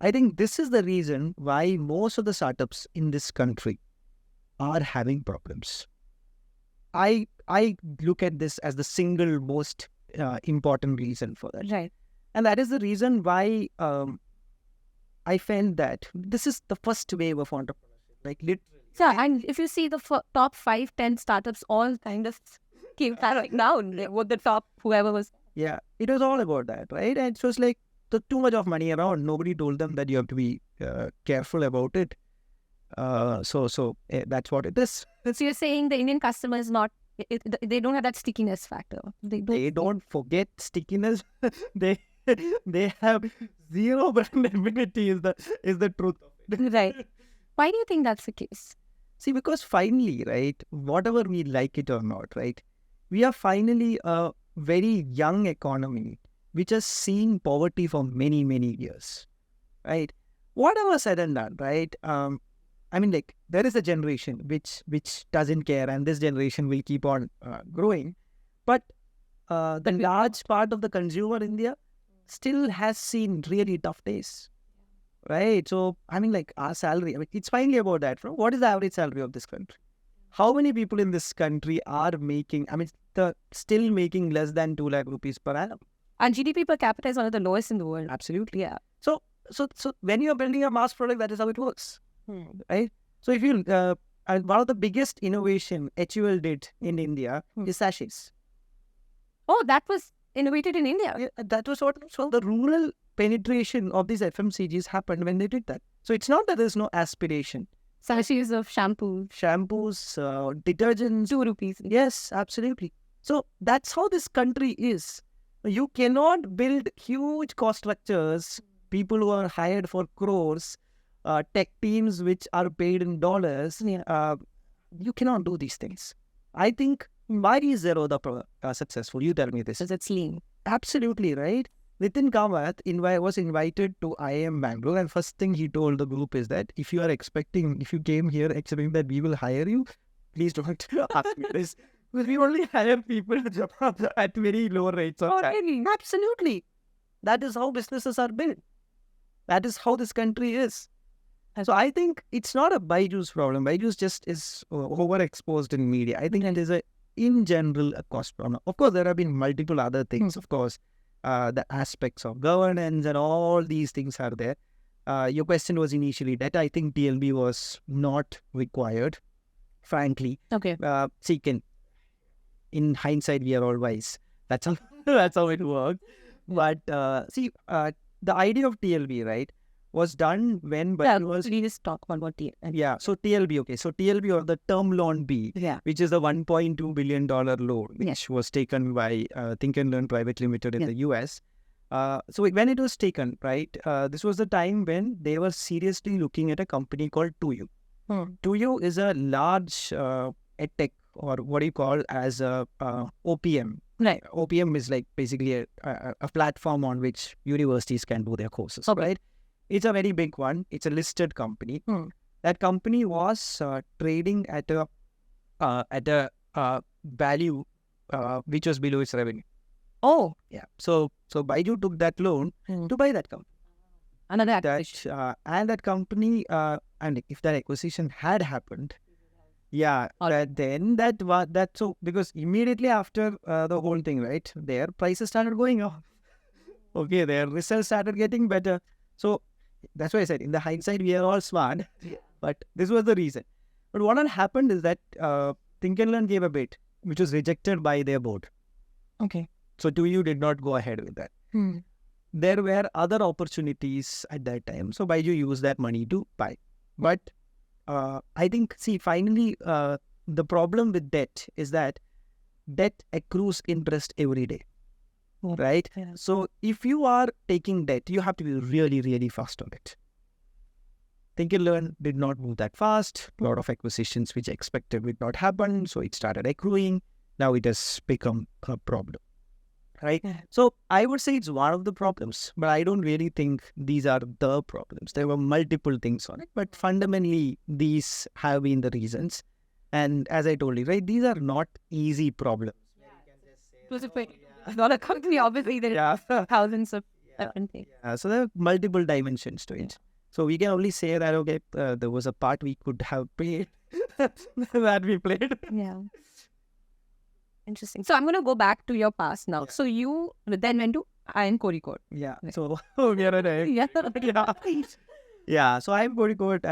B: I think this is the reason why most of the startups in this country are having problems. I look at this as the single most important reason for that.
A: Right.
B: And that is the reason why I felt that this is the first wave of entrepreneurship. Like literally.
A: So, and if you see the top 5-10 startups, all kind of came down with the top, whoever was.
B: Yeah, it was all about that, right? And so it's like too much of money around. Nobody told them that you have to be careful about it. So that's what it is.
A: So you're saying the Indian customer is not, they don't have that stickiness factor.
B: They don't forget stickiness. they have zero brand affinity is the truth of it.
A: Right. Why do you think that's the case?
B: See, because finally, right, whatever we like it or not, right, we are finally a very young economy which has seen poverty for many, many years, right? Whatever said and done, right? I mean, like, there is a generation which doesn't care, and this generation will keep on growing. But the large part of the consumer India still has seen really tough days, right? So, I mean, like, our salary, I mean, it's finally about that. What is the average salary of this country? How many people in this country are making, I mean, still making less than 2 lakh rupees per annum?
A: And GDP per capita is one of the lowest in the world.
B: Absolutely. Yeah. So when you're building a mass product, that is how it works. Right? So if you, one of the biggest innovation HUL did in India is sachets.
A: Oh, that was innovated in India?
B: Yeah, that was what, so the rural penetration of these FMCGs happened when they did that. So it's not that there's no aspiration.
A: Sachets of shampoo.
B: Shampoos, detergents.
A: 2 rupees.
B: Yes, absolutely. So that's how this country is. You cannot build huge cost structures, people who are hired for crores, tech teams which are paid in dollars. You cannot do these things. I think why is Zerodha successful? You tell me this.
A: Because it's lean.
B: Absolutely, right? Nitin Kamath was invited to IIM Bangalore, and first thing he told the group is that if you came here expecting that we will hire you, please don't ask me this. Because we only hire people at very low rates of time.
A: Really?
B: Absolutely. That is how businesses are built. That is how this country is. And so I think it's not a Byju's problem. Byju's just is overexposed in media. I think it is in general a cost problem. Of course, there have been multiple other things. Of course, the aspects of governance and all these things are there. Your question was initially that I think TLB was not required, frankly.
A: Okay.
B: In hindsight, we are all wise. That's how that's how it worked. But the idea of TLB, right, was done when Byju was...
A: Please talk about what TLB.
B: Yeah, so TLB, okay. So TLB, or the Term Loan B, which is the $1.2 billion loan, which was taken by Think and Learn Private Limited in the US. So when it was taken, right, this was the time when they were seriously looking at a company called Tuyu. Tuyu is a large Edtech, or what do you call as a OPM.
A: Right.
B: OPM is like basically a platform on which universities can do their courses, right? It's a very big one. It's a listed company. That company was trading at a value which was below its revenue.
A: Oh,
B: yeah. So Byju took that loan to buy that company.
A: Another acquisition.
B: And that company, and if that acquisition had happened, so because immediately after the whole thing, right, their prices started going up. Okay, their results started getting better. So that's why I said, in the hindsight, we are all smart. But this was the reason. But what had happened is that Think and Learn gave a bid, which was rejected by their board.
A: Okay.
B: So Tuyu did not go ahead with that. There were other opportunities at that time. So Byju used that money to buy. But I think, finally, the problem with debt is that debt accrues interest every day. Right?
A: Yeah.
B: So if you are taking debt, you have to be really, really fast on it. Think and Learn did not move that fast. A lot of acquisitions which expected would not happen. So it started accruing. Now it has become a problem. Right?
A: Yeah.
B: So I would say it's one of the problems, but I don't really think these are the problems. There were multiple things on it, but fundamentally these have been the reasons. And as I told you, right, these are not easy problems.
A: It's not a company, obviously. There are thousands of different things.
B: So there are multiple dimensions to it. So we can only say that, okay, there was a part we could have played that we played.
A: Yeah. Interesting. So I'm going to go back to your past now. So you then went to IIM Kozhikode.
B: Yeah. So we are at So IIM Kozhikode,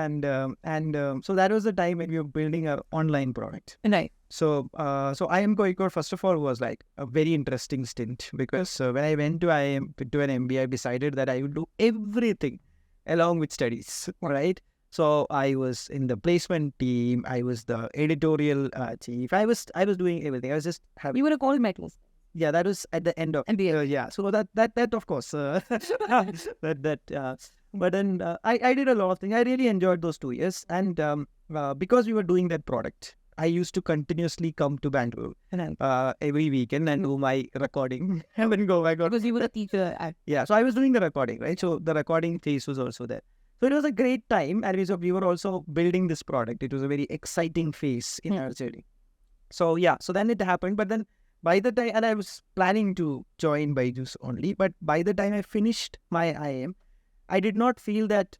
B: and so that was the time when we were building our online product.
A: Right.
B: So IIM Kozhikode, first of all, was like a very interesting stint, because when I went to IIM to do an MBA, I decided that I would do everything along with studies, right? So I was in the placement team. I was the editorial chief. I was doing everything. I was just having...
A: You were a gold medalist.
B: Yeah, that was at the end of
A: MBA.
B: So that of course. But then I did a lot of things. I really enjoyed those 2 years, and because we were doing that product, I used to continuously come to Bangalore every weekend and do my recording and then go back.
A: Because you were a teacher.
B: Yeah, so I was doing the recording, right? So the recording phase was also there. So it was a great time, and we were also building this product. It was a very exciting phase in our journey. So so then it happened. But then by the time, and I was planning to join Byjus only, but by the time I finished my IIM, I did not feel that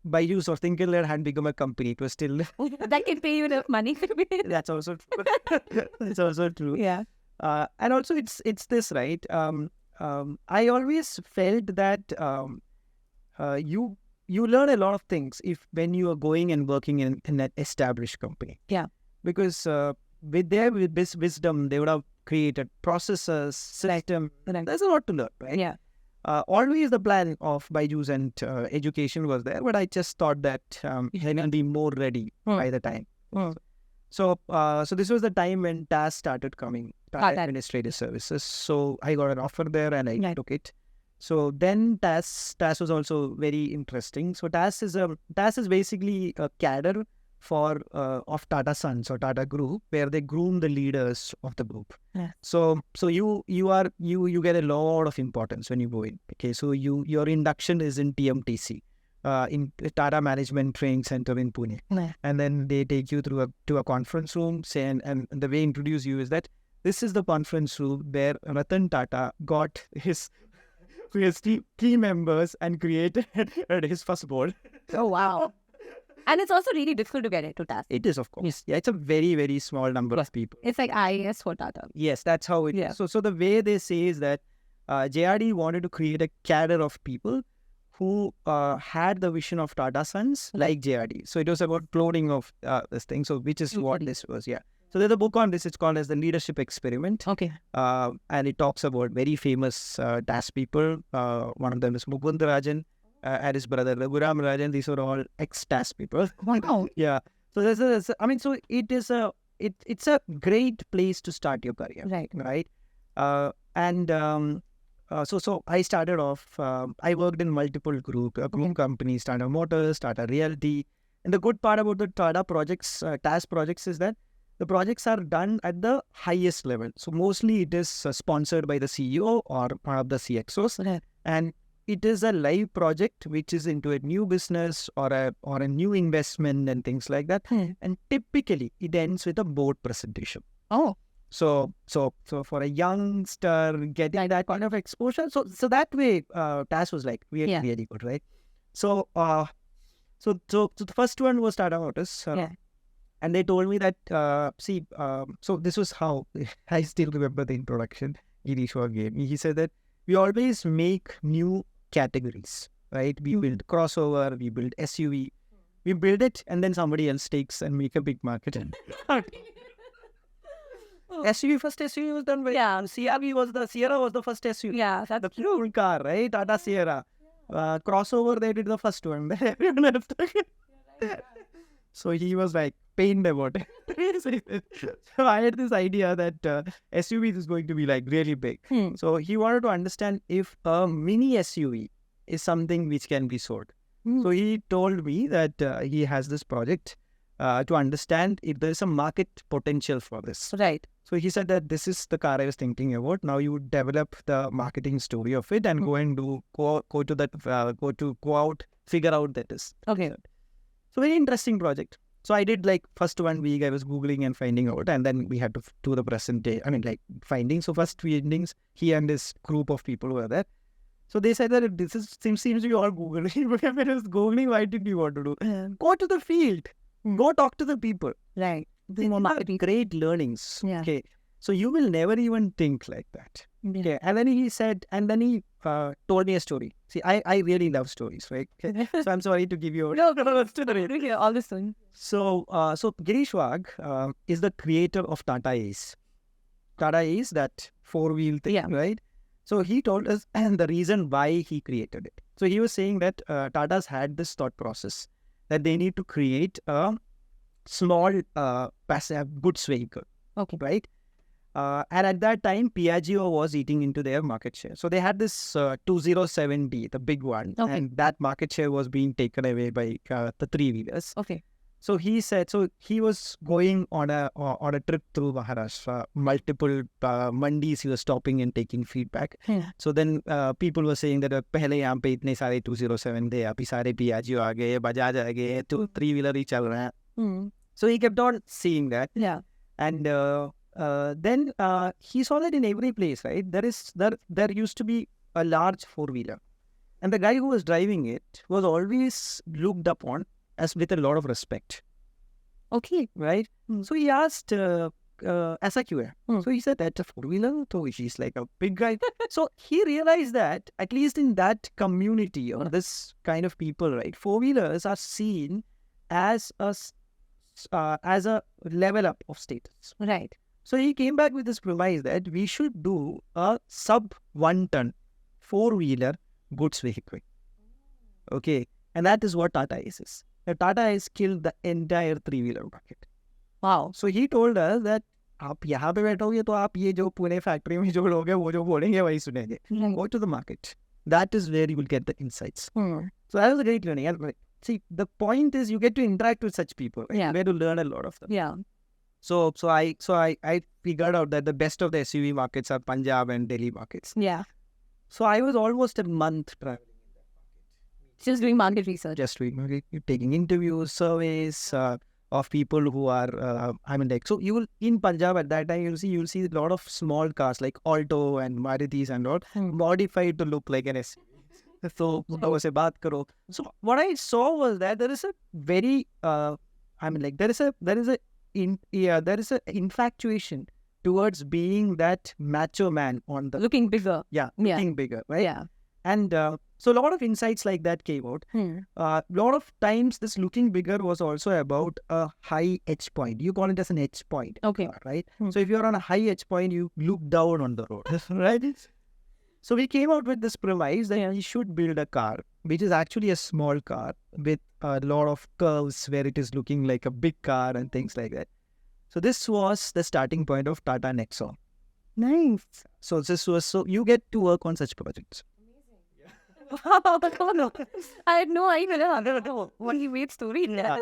B: Byjus or Think and Learn had become a company. It was still...
A: That can pay you enough money.
B: That's also true. That's also true.
A: Yeah.
B: And also it's this, right? I always felt that you learn a lot of things when you are going and working in an established company.
A: Yeah.
B: Because with their wisdom, they would have created processes, system.
A: Right.
B: There's a lot to learn, right?
A: Yeah.
B: Always the plan of Byjus and education was there, but I just thought that I will be more ready by the time. So this was the time when TAS started coming, Tata Administrative Services. So I got an offer there and I took it. So then TAS was also very interesting. So TAS is basically a cadre of Tata Sons or Tata Group, where they groom the leaders of the group.
A: Yeah.
B: So you get a lot of importance when you go in. Okay, so your induction is in TMTC, in Tata Management Training Center in Pune, and then they take you to a conference room. And the way introduce you is that this is the conference room where Ratan Tata got his key members and created his first board.
A: Oh, wow. And it's also really difficult to get into TAS.
B: It is, of course. Yeah, it's a very, very small number of people.
A: It's like IAS for Tata.
B: Yes, that's how it is. So the way they say is that JRD wanted to create a cadre of people who had the vision of Tata Sons like JRD. So it was about cloning of this thing. So which is what this was, yeah. So there's a book on this. It's called as The Leadership Experiment.
A: Okay.
B: And it talks about very famous TAS people. One of them is Mukund Rajan and his brother Raghuram Rajan. These are all ex-TAS people.
A: Wow.
B: Yeah. So so it's a great place to start your career.
A: Right.
B: So I started off. I worked in multiple group companies, Tata Motors, Tata Realty. And the good part about the Tata projects, TAS projects, is that the projects are done at the highest level. So mostly it is sponsored by the CEO or one of the CXOs.
A: Right.
B: And it is a live project which is into a new business or a new investment and things like that. And typically it ends with a board presentation.
A: Oh.
B: So for a youngster getting that kind of exposure, so that way TAS was like really good, right? So the first one was Tata Motors. And they told me that, so this was how, I still remember the introduction Girish gave me. He said that we always make new categories, right? We build crossover, we build SUV, we build it, and then somebody else takes and make a big market. SUV was done by Sierra was the first SUV.
A: Yeah, that's
B: the cool car, right? Tata Sierra. Crossover, they did the first one. Everyone else took it. So he was like pained about it. So I had this idea that SUV is going to be like really big. So he wanted to understand if a mini SUV is something which can be sold. So he told me that he has this project to understand if there is a market potential for this.
A: Right.
B: So he said that this is the car I was thinking about. Now you would develop the marketing story of it and go and go out, figure out that is.
A: Okay.
B: So very interesting project. So I did like first 1 week I was Googling and finding out, and then we had to do the finding. So first findings, he and his group of people were there. So they said that this seems to be all Googling. If it was Googling, why did you want to do? Go to the field. Go talk to the people.
A: Right.
B: These are great learnings.
A: Yeah.
B: Okay. So you will never even think like that.
A: Yeah.
B: Okay. And then he told me a story. See, I really love stories, right? Okay. So I'm sorry to give you
A: No, all this thing.
B: So Girish Wagh is the creator of Tata Ace. Tata Ace, that four-wheel thing, right? So he told us the reason why he created it. So he was saying that Tata's had this thought process that they need to create a small goods vehicle.
A: Okay.
B: Right? And at that time, Piaggio was eating into their market share. So they had this 2070, the big one.
A: Okay.
B: And that market share was being taken away by the three-wheelers.
A: Okay.
B: So he said, so he was going on a trip through Maharashtra, multiple mandis. He was stopping and taking feedback.
A: Yeah.
B: So then people were saying that पहले यहाँ पे इतने सारे 207 थे, अभी सारे Piaggio आ गए, Bajaj आ गए, तो three-wheeler ही चल रहा है. So he kept on seeing that.
A: Yeah.
B: And then he saw that in every place, right? There used to be a large four-wheeler. And the guy who was driving it was always looked upon as with a lot of respect.
A: Okay.
B: Right? So he asked, ऐसा क्यों है? So he said, that's a four-wheeler. So he's like a big guy. So he realized that, at least in that community or this kind of people, right, four-wheelers are seen as a level up of status.
A: Right.
B: So he came back with this premise that we should do a sub 1 ton four-wheeler goods vehicle. Okay. And that is what Tata Ace is. Now, Tata Ace killed the entire three-wheeler market.
A: Wow.
B: So he told us that आप यहाँ पे बैठोगे तो आप ये जो Pune factory में जो लोग हैं वो जो बोलेंगे वही सुनेंगे. Go to the market. That is where you will get the insights. So that was a great learning. And see, the point is you get to interact with such people. Right?
A: Yeah.
B: You get to learn a lot of them.
A: Yeah.
B: So I figured out that the best of the SUV markets are Punjab and Delhi markets.
A: Yeah.
B: So I was almost a month traveling.
A: Just doing market research.
B: Just taking interviews, surveys of people who are, so you will, in Punjab at that time, you'll see a lot of small cars like Alto and Marutis and all, modified to look like an SUV. So, so what I saw was that there is a very, there is a infatuation towards being that macho man on the...
A: Looking bigger.
B: Looking bigger, right?
A: Yeah.
B: And so a lot of insights like that came out. A lot of times this looking bigger was also about a high edge point. You call it as an edge point.
A: Okay.
B: Right? So if you're on a high edge point, you look down on the road. Right? So we came out with this premise that we should build a car, which is actually a small car with a lot of curves where it is looking like a big car and things like that. So this was the starting point of Tata Nexon.
A: Nice.
B: So you get to work on such projects.
A: Wow, no. I had no idea what he made story.
B: Yeah.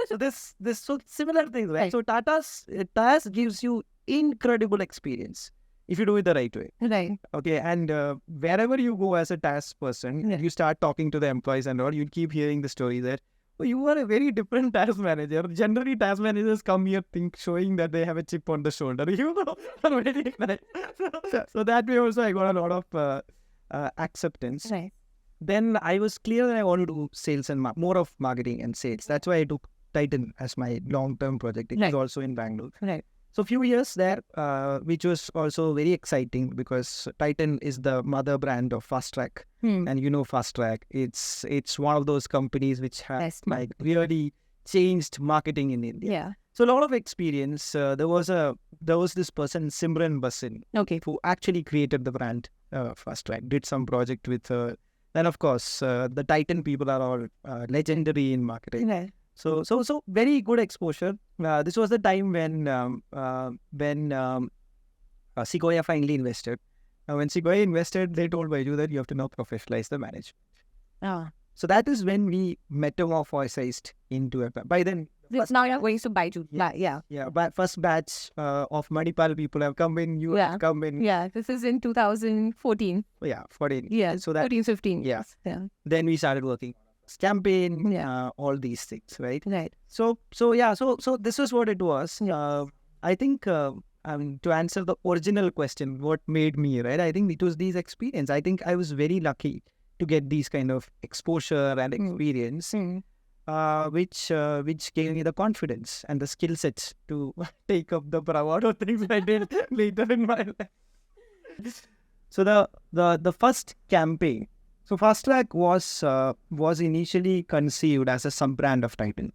B: So similar things, right? So TAS gives you incredible experience if you do it the right way.
A: Right.
B: Okay, and wherever you go as a TAS person, you start talking to the employees and all, you keep hearing the story that you are a very different TAS manager. Generally, TAS managers come here showing that they have a chip on the shoulder. You know, so that way also I got a lot of acceptance.
A: Right.
B: Then I was clear that I want to do sales and more of marketing and sales. That's why I took Titan as my long-term project. It was also in Bangalore.
A: Right.
B: So a few years there, which was also very exciting because Titan is the mother brand of Fast Track. And you know Fast Track, it's one of those companies which has really changed marketing in India.
A: Yeah.
B: So a lot of experience. There was this person, Simran Basin, who actually created the brand Fast Track, did some project with her. Then, of course, the Titan people are all legendary in marketing.
A: Right.
B: So very good exposure. This was the time when Sequoia finally invested. When Sequoia invested, they told Byju that you have to now professionalize the management. So that is when we metamorphosized into a... By then...
A: Now you're going to Byju. Yeah.
B: But first batch of Manipal people have come in. You have come in.
A: Yeah, this is in 2014.
B: Yeah, 14.
A: Yeah,
B: so that
A: 14, 15.
B: Yeah.
A: Yeah.
B: Then we started working on a campaign, all these things, right?
A: Right.
B: So this is what it was. I think, to answer the original question, what made me, right? I think it was these experience. I think I was very lucky to get these kind of exposure and experience. Which gave me the confidence and the skill sets to take up the bravado things I did later in my life. So the first campaign, so Fast Track was initially conceived as a sub-brand of Titan.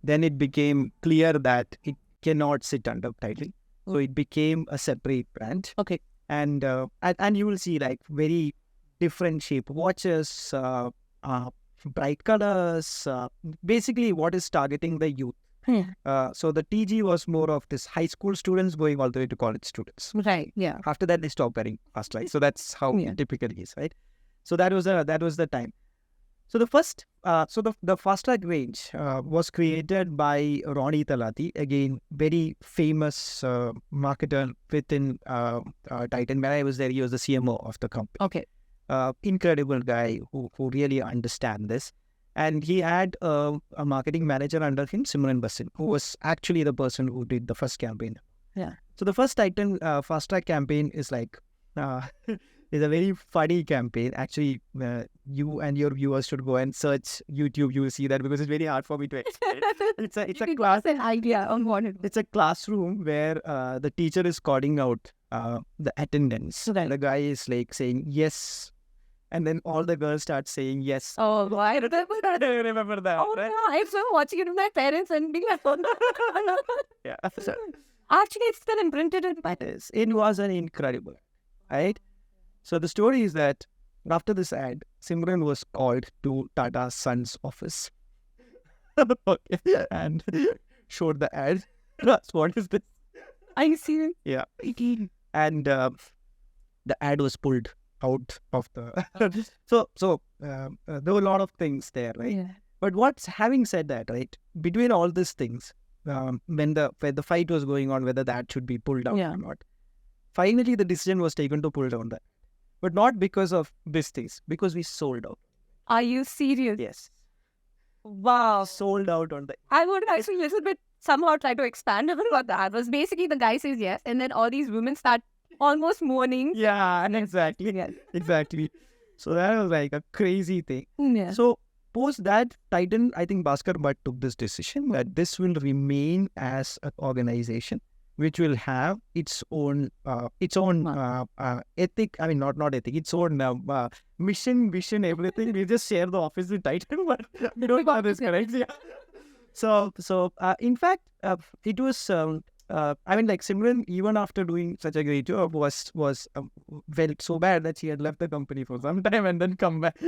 B: Then it became clear that it cannot sit under Titan. So it became a separate brand.
A: Okay.
B: And you will see like very different shape watches, bright colors, basically what is targeting the youth. So the TG was more of this high school students going all the way to college students.
A: Right, yeah.
B: After that, they stopped wearing Fast Track. So that's how it typically is, right? So that was the time. So the first, the Fast Track range was created by Ronnie Talati, again, very famous marketer within Titan. When I was there, he was the CMO of the company.
A: Okay.
B: Incredible guy who really understand this. And he had a marketing manager under him, Simran Basin, who was actually the person who did the first campaign.
A: Yeah.
B: So the first Titan Fast Track campaign is like, is a very funny campaign. Actually, you and your viewers should go and search YouTube. You will see that because it's very hard for me to explain. It's a class.
A: An idea on what it was.
B: It's a classroom where the teacher is calling out the attendance.
A: Right.
B: The guy is like saying yes. And then all the girls start saying yes.
A: Oh, I remember that.
B: I remember that.
A: Oh,
B: right?
A: no, I was watching it with my parents and being like, oh, no.
B: Yeah.
A: Actually, it's still imprinted in my...
B: It was an incredible, right? So the story is that after this ad, Simran was called to Tata's son's office. And showed the ad. What is this?
A: Are you serious?
B: Yeah. And the ad was pulled out of the... So there were a lot of things there, right?
A: Yeah.
B: But what's having said that, right? Between all these things, when the fight was going on, whether that should be pulled down or not, finally the decision was taken to pull down that. But not because of these things, because we sold out.
A: Are you serious?
B: Yes.
A: Wow.
B: Sold out on that.
A: I would actually a little bit somehow try to expand a bit about that. Was basically the guy says yes, and then all these women start almost mourning.
B: Yeah, exactly.
A: Yeah.
B: Exactly. So that was like a crazy thing.
A: Yeah.
B: So post that, Titan, I think Bhaskar Bhatt took this decision that this will remain as an organization which will have its own ethic. I mean, not ethic. Its own mission, vision, everything. We just share the office with Titan, but we don't have this correct. Yeah. So in fact, it was. I mean, like Simran, even after doing such a great job, was felt so bad that she had left the company for some time and then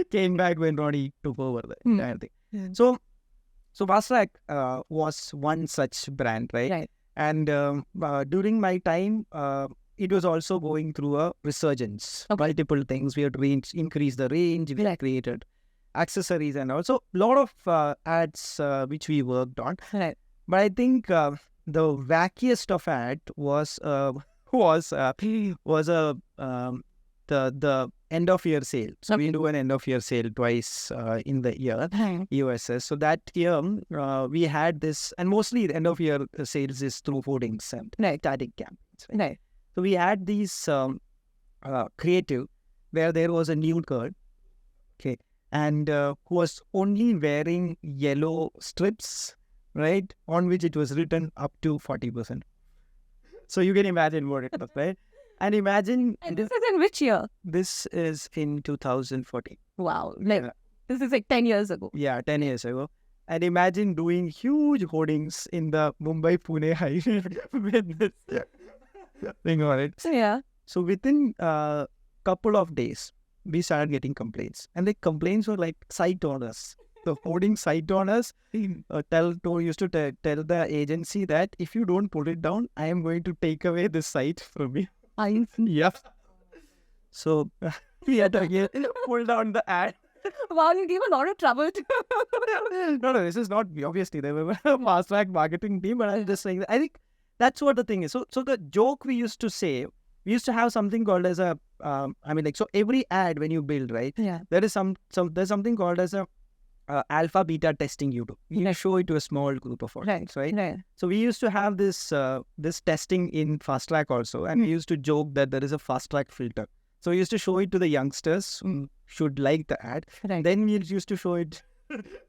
B: came back when Ronnie took over the entire thing.
A: Mm.
B: So Fast Track was one such brand, right?
A: Right.
B: And during my time, it was also going through a resurgence.
A: Okay.
B: Multiple things. We had increased the range. We had created accessories and also a lot of ads which we worked on.
A: Right.
B: But I think the wackiest of ad was the end of year sale. So we do an end of year sale twice in the year, USS. So that year we had this, and mostly the end of year sales is through hoardings and static campaigns.
A: Right.
B: So we had these creative where there was a nude girl, okay, and who was only wearing yellow strips, right, on which it was written up to 40%. So you can imagine what it was, right? And imagine...
A: And this is in which year?
B: This is in 2014.
A: Wow. This is like 10 years ago.
B: Yeah, 10 years ago. And imagine doing huge hoardings in the Mumbai-Pune highway with this thing on it.
A: So, yeah.
B: So within a couple of days, we started getting complaints. And the complaints were like site owners. The hoarding site owners used to tell the agency that if you don't put it down, I am going to take away this site from you. Yeah. So we had to pull down the ad.
A: Wow, you gave a lot of trouble to...
B: No, this is not, obviously, they were a fast track marketing team, but I'm just saying that I think that's what the thing is. So the joke we used to say, we used to have something called as a, so every ad when you build, right?
A: Yeah.
B: There's something called as a alpha beta testing you do. You show it to a small group of audience, right? So we used to have this testing in fast track also, and we used to joke that there is a fast track filter. So we used to show it to the youngsters who should like the ad. Right. Then we used to show it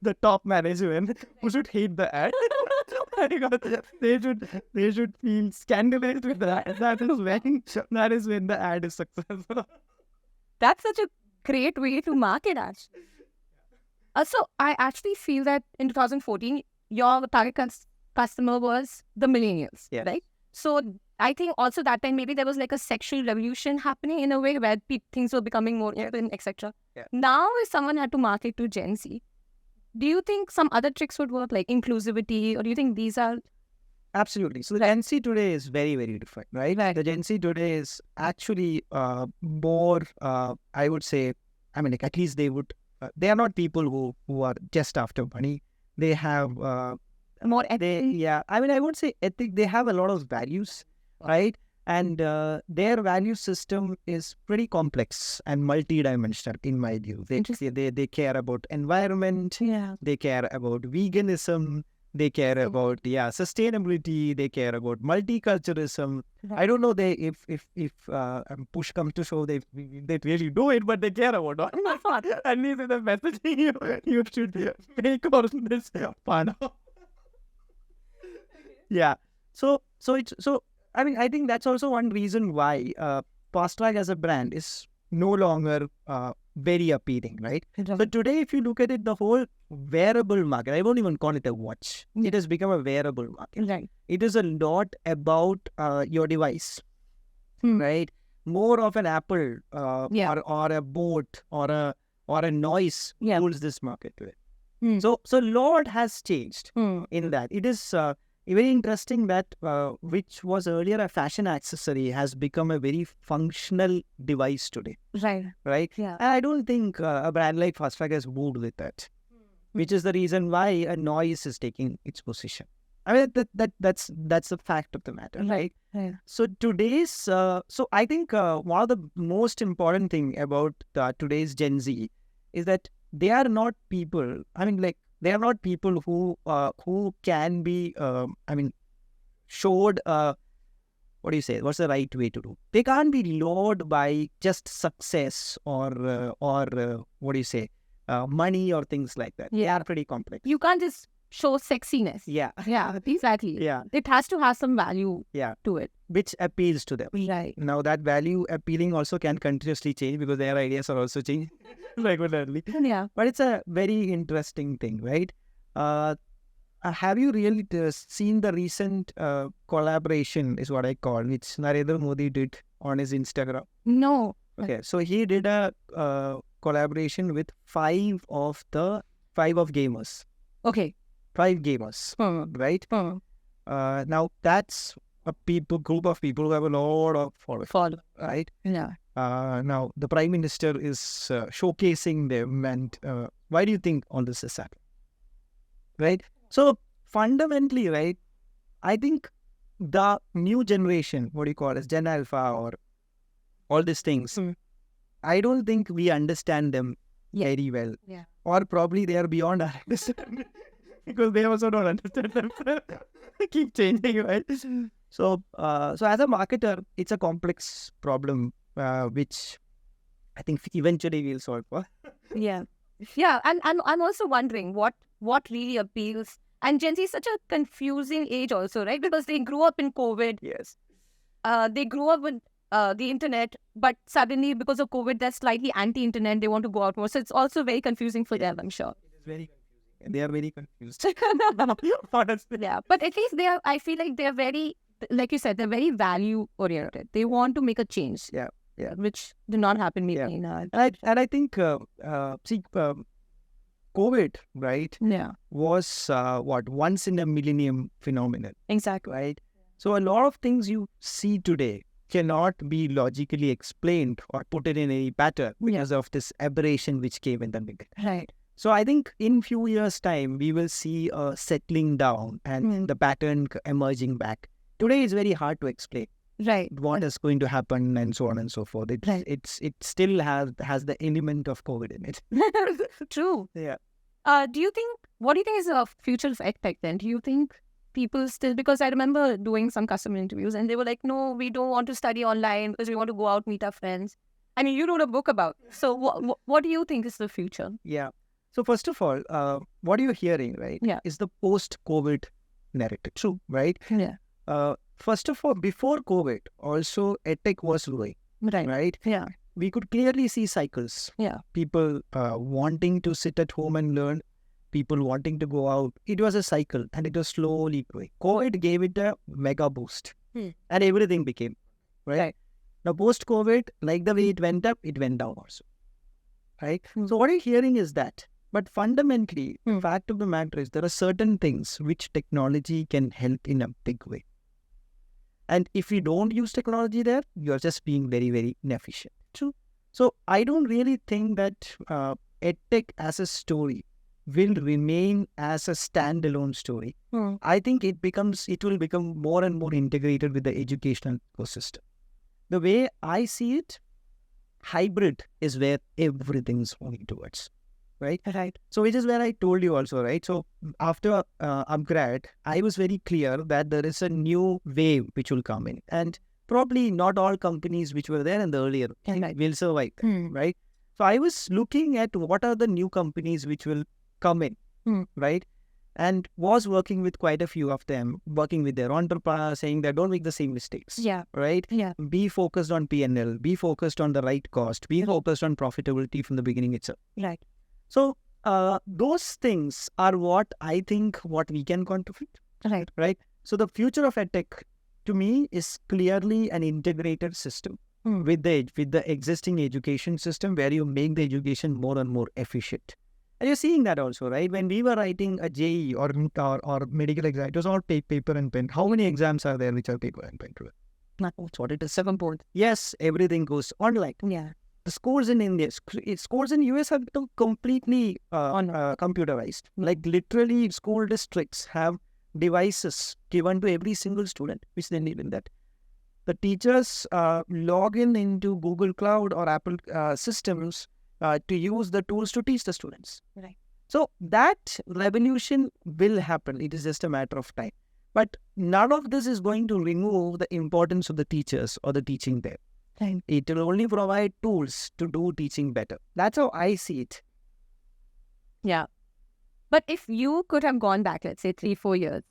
B: the top management who should hate the ad. they should feel scandalized with the ad. That is when the ad is successful.
A: That's such a great way to market ads. So I actually feel that in 2014, your target customer was the millennials, right? So I think also that time maybe there was like a sexual revolution happening in a way where things were becoming more open, etc. Yeah. Now, if someone had to market to Gen Z, do you think some other tricks would work, like inclusivity, or do you think these are...
B: Absolutely. So the Gen Z today is very, very different, right? The Gen Z today is actually more, I would say, at least they would... they are not people who are just after money. They have
A: more ethic.
B: I would say ethic. They have a lot of values, right? And their value system is pretty complex and multi-dimensional, in my view. They care about environment. Yeah. They care about veganism. They care about sustainability. They care about multiculturalism. Right. I don't know if push comes to shove they really do it, but they care about it. And this is the messaging you should make on this panel. Yeah. So I think that's also one reason why Fast Track as a brand is no longer very appealing, right? But today, if you look at it, the whole wearable market, I won't even call it a watch. It has become a wearable market. Right. It is a lot about your device, right? More of an Apple or a boat or a noise rules this market today. So a lot has changed in that. It is very interesting that which was earlier a fashion accessory has become a very functional device today. Right. Yeah. And I don't think a brand like Fast Track has moved with that. which is the reason why a noise is taking its position. I mean, that's the fact of the matter, right? So today's, so I think one of the most important thing about today's Gen Z is that they are not people. I mean, like they are not people who can be, I mean, showed. What do you say? What's the right way to do? They can't be lured by just success or what do you say? Money or things like that. They are pretty complex.
A: You can't just show sexiness.
B: Yeah.
A: Yeah, exactly.
B: Yeah.
A: It has to have some value to it.
B: Which appeals to them.
A: Right.
B: Now that value appealing also can continuously change because their ideas are also changing regularly.
A: Yeah.
B: But it's a very interesting thing, right? Have you really seen the recent collaboration, is what I call, which Narendra Modi did on his Instagram?
A: No.
B: Okay, so he did a collaboration with five of gamers.
A: Okay.
B: 5 gamers, right? Now that's a group of people who have a lot of followers, right?
A: Yeah.
B: Now the Prime Minister is showcasing them, and why do you think all this is happening? Right? So fundamentally, right, I think the new generation, what do you call it, Gen Alpha or all these things, I don't think we understand them very well.
A: Yeah.
B: Or probably they are beyond our understanding because they also don't understand them. They keep changing, right? So as a marketer, it's a complex problem which I think eventually we'll solve for.
A: Yeah. Yeah. And I'm also wondering what really appeals. And Gen Z is such a confusing age also, right? Because they grew up in COVID.
B: Yes.
A: They grew up with the internet, but suddenly because of COVID, they're slightly anti-internet. They want to go out more. So it's also very confusing for them, I'm sure.
B: It is very confusing. They are very confused. Honestly.
A: Yeah. But at least I feel like they're very, like you said, they're very value-oriented. They want to make a change.
B: Yeah.
A: Which did not happen maybe in
B: And I think, COVID, right?
A: Yeah.
B: Was once in a millennium phenomenon.
A: Exactly.
B: Right? So a lot of things you see today cannot be logically explained or put it in any pattern because of this aberration which came in the middle.
A: Right.
B: So I think in few years' time, we will see a settling down and the pattern emerging back. Today is very hard to explain.
A: Right.
B: What is going to happen and so on and so forth. It still has the element of COVID in it.
A: True.
B: Yeah.
A: What do you think is the future of Edtech then? Do you think people still, because I remember doing some customer interviews and they were like, no, we don't want to study online because we want to go out, meet our friends. I mean, you wrote a book about it. So what do you think is the future?
B: Yeah. So first of all, what you're hearing, right, is the post-COVID narrative. True. Right?
A: Yeah.
B: First of all, before COVID, also Edtech was growing. Right?
A: Yeah.
B: We could clearly see cycles.
A: Yeah.
B: People wanting to sit at home and learn, people wanting to go out. It was a cycle and it was slowly growing. COVID gave it a mega boost and everything became, right? Now, post-COVID, like the way it went up, it went down also, right? So what you're hearing is that. But fundamentally, the fact of the matter is there are certain things which technology can help in a big way. And if you don't use technology there, you're just being very, very inefficient. True. So I don't really think that Edtech as a story will remain as a standalone story. I think it will become more and more integrated with the educational ecosystem. The way I see it, hybrid is where everything's moving towards. Right? So which is where I told you also, right? So after upgrad, I was very clear that there is a new wave which will come in. And probably not all companies which were there in the earlier will survive, right? So I was looking at what are the new companies which will come in, right? And was working with quite a few of them, working with their entrepreneurs, saying that don't make the same mistakes, right?
A: Yeah.
B: Be focused on P&L, be focused on the right cost, be focused on profitability from the beginning itself.
A: Right.
B: So those things are what I think what we can contribute. Right. So the future of Edtech to me is clearly an integrated system with the existing education system where you make the education more and more efficient. And you're seeing that also, right? When we were writing a JE or medical exam, it was all paper and pen. How many exams are there which are paper and pen?
A: That's what it is. 7 points.
B: Yes, everything goes online.
A: Yeah.
B: the schools in India, schools in US have become completely computerized. Like literally, school districts have devices given to every single student, which they need in that. The teachers log into Google Cloud or Apple systems to use the tools to teach the students.
A: Right.
B: So that revolution will happen. It is just a matter of time. But none of this is going to remove the importance of the teachers or the teaching there.
A: Right.
B: It will only provide tools to do teaching better. That's how I see it.
A: Yeah. But if you could have gone back, let's say 3-4 years,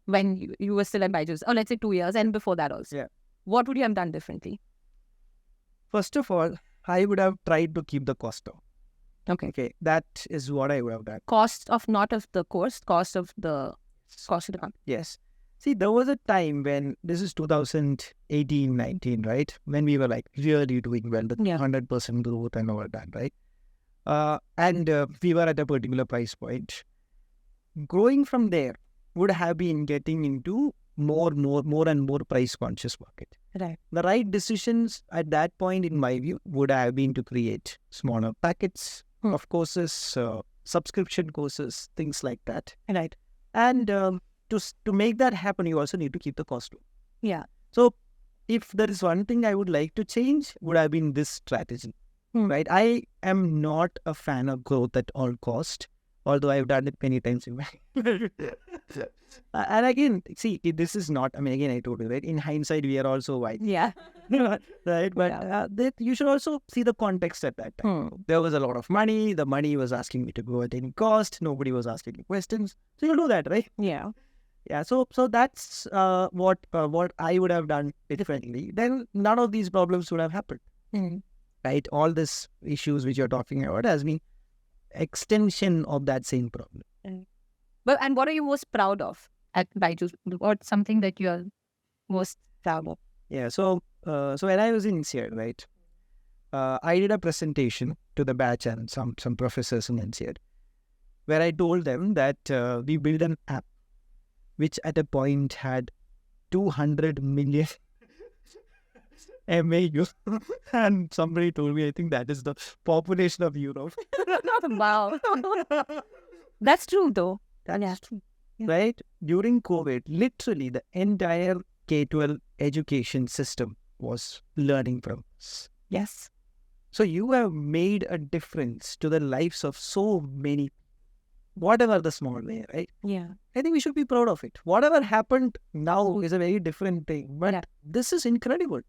A: when you were still at Byjus, or let's say 2 years, and before that also, what would you have done differently?
B: First of all, I would have tried to keep the cost down. Okay, that is what I would have done.
A: Cost of not of the course, cost of the company.
B: Yes. See, there was a time when, this is 2018, 19, right? When we were like really doing well, the 100% growth and all that, right? And we were at a particular price point. Growing from there would have been getting into more and more price conscious market.
A: Right.
B: The right decisions at that point, in my view, would have been to create smaller packets of courses, subscription courses, things like that.
A: Right.
B: And to make that happen, you also need to keep the cost low.
A: Yeah.
B: So if there is one thing I would like to change, would have been this strategy. Right? I am not a fan of growth at all cost, although I've done it many times in my and again, see, this is not, I mean, again, I told you, right? In hindsight, we are also wise.
A: Yeah.
B: Right? But you should also see the context at that time. There was a lot of money. The money was asking me to go at any cost. Nobody was asking me questions. So you'll do that, right?
A: Yeah.
B: Yeah. So that's what I would have done differently. Then none of these problems would have happened. Right? All these issues which you're talking about has been extension of that same problem.
A: And what are you most proud of at Byjus? What's something that you are most proud of?
B: Yeah. So when I was in INSEAD, right, I did a presentation to the batch and some professors in INSEAD, where I told them that we built an app which at a point had 200 million MAU, and somebody told me, I think that is the population of Europe.
A: Wow. That's true, though.
B: That's true. Right? During COVID, literally the entire K-12 education system was learning from us.
A: Yes.
B: So you have made a difference to the lives of so many, whatever the small way, right?
A: Yeah.
B: I think we should be proud of it. Whatever happened now is a very different thing, but this is incredible.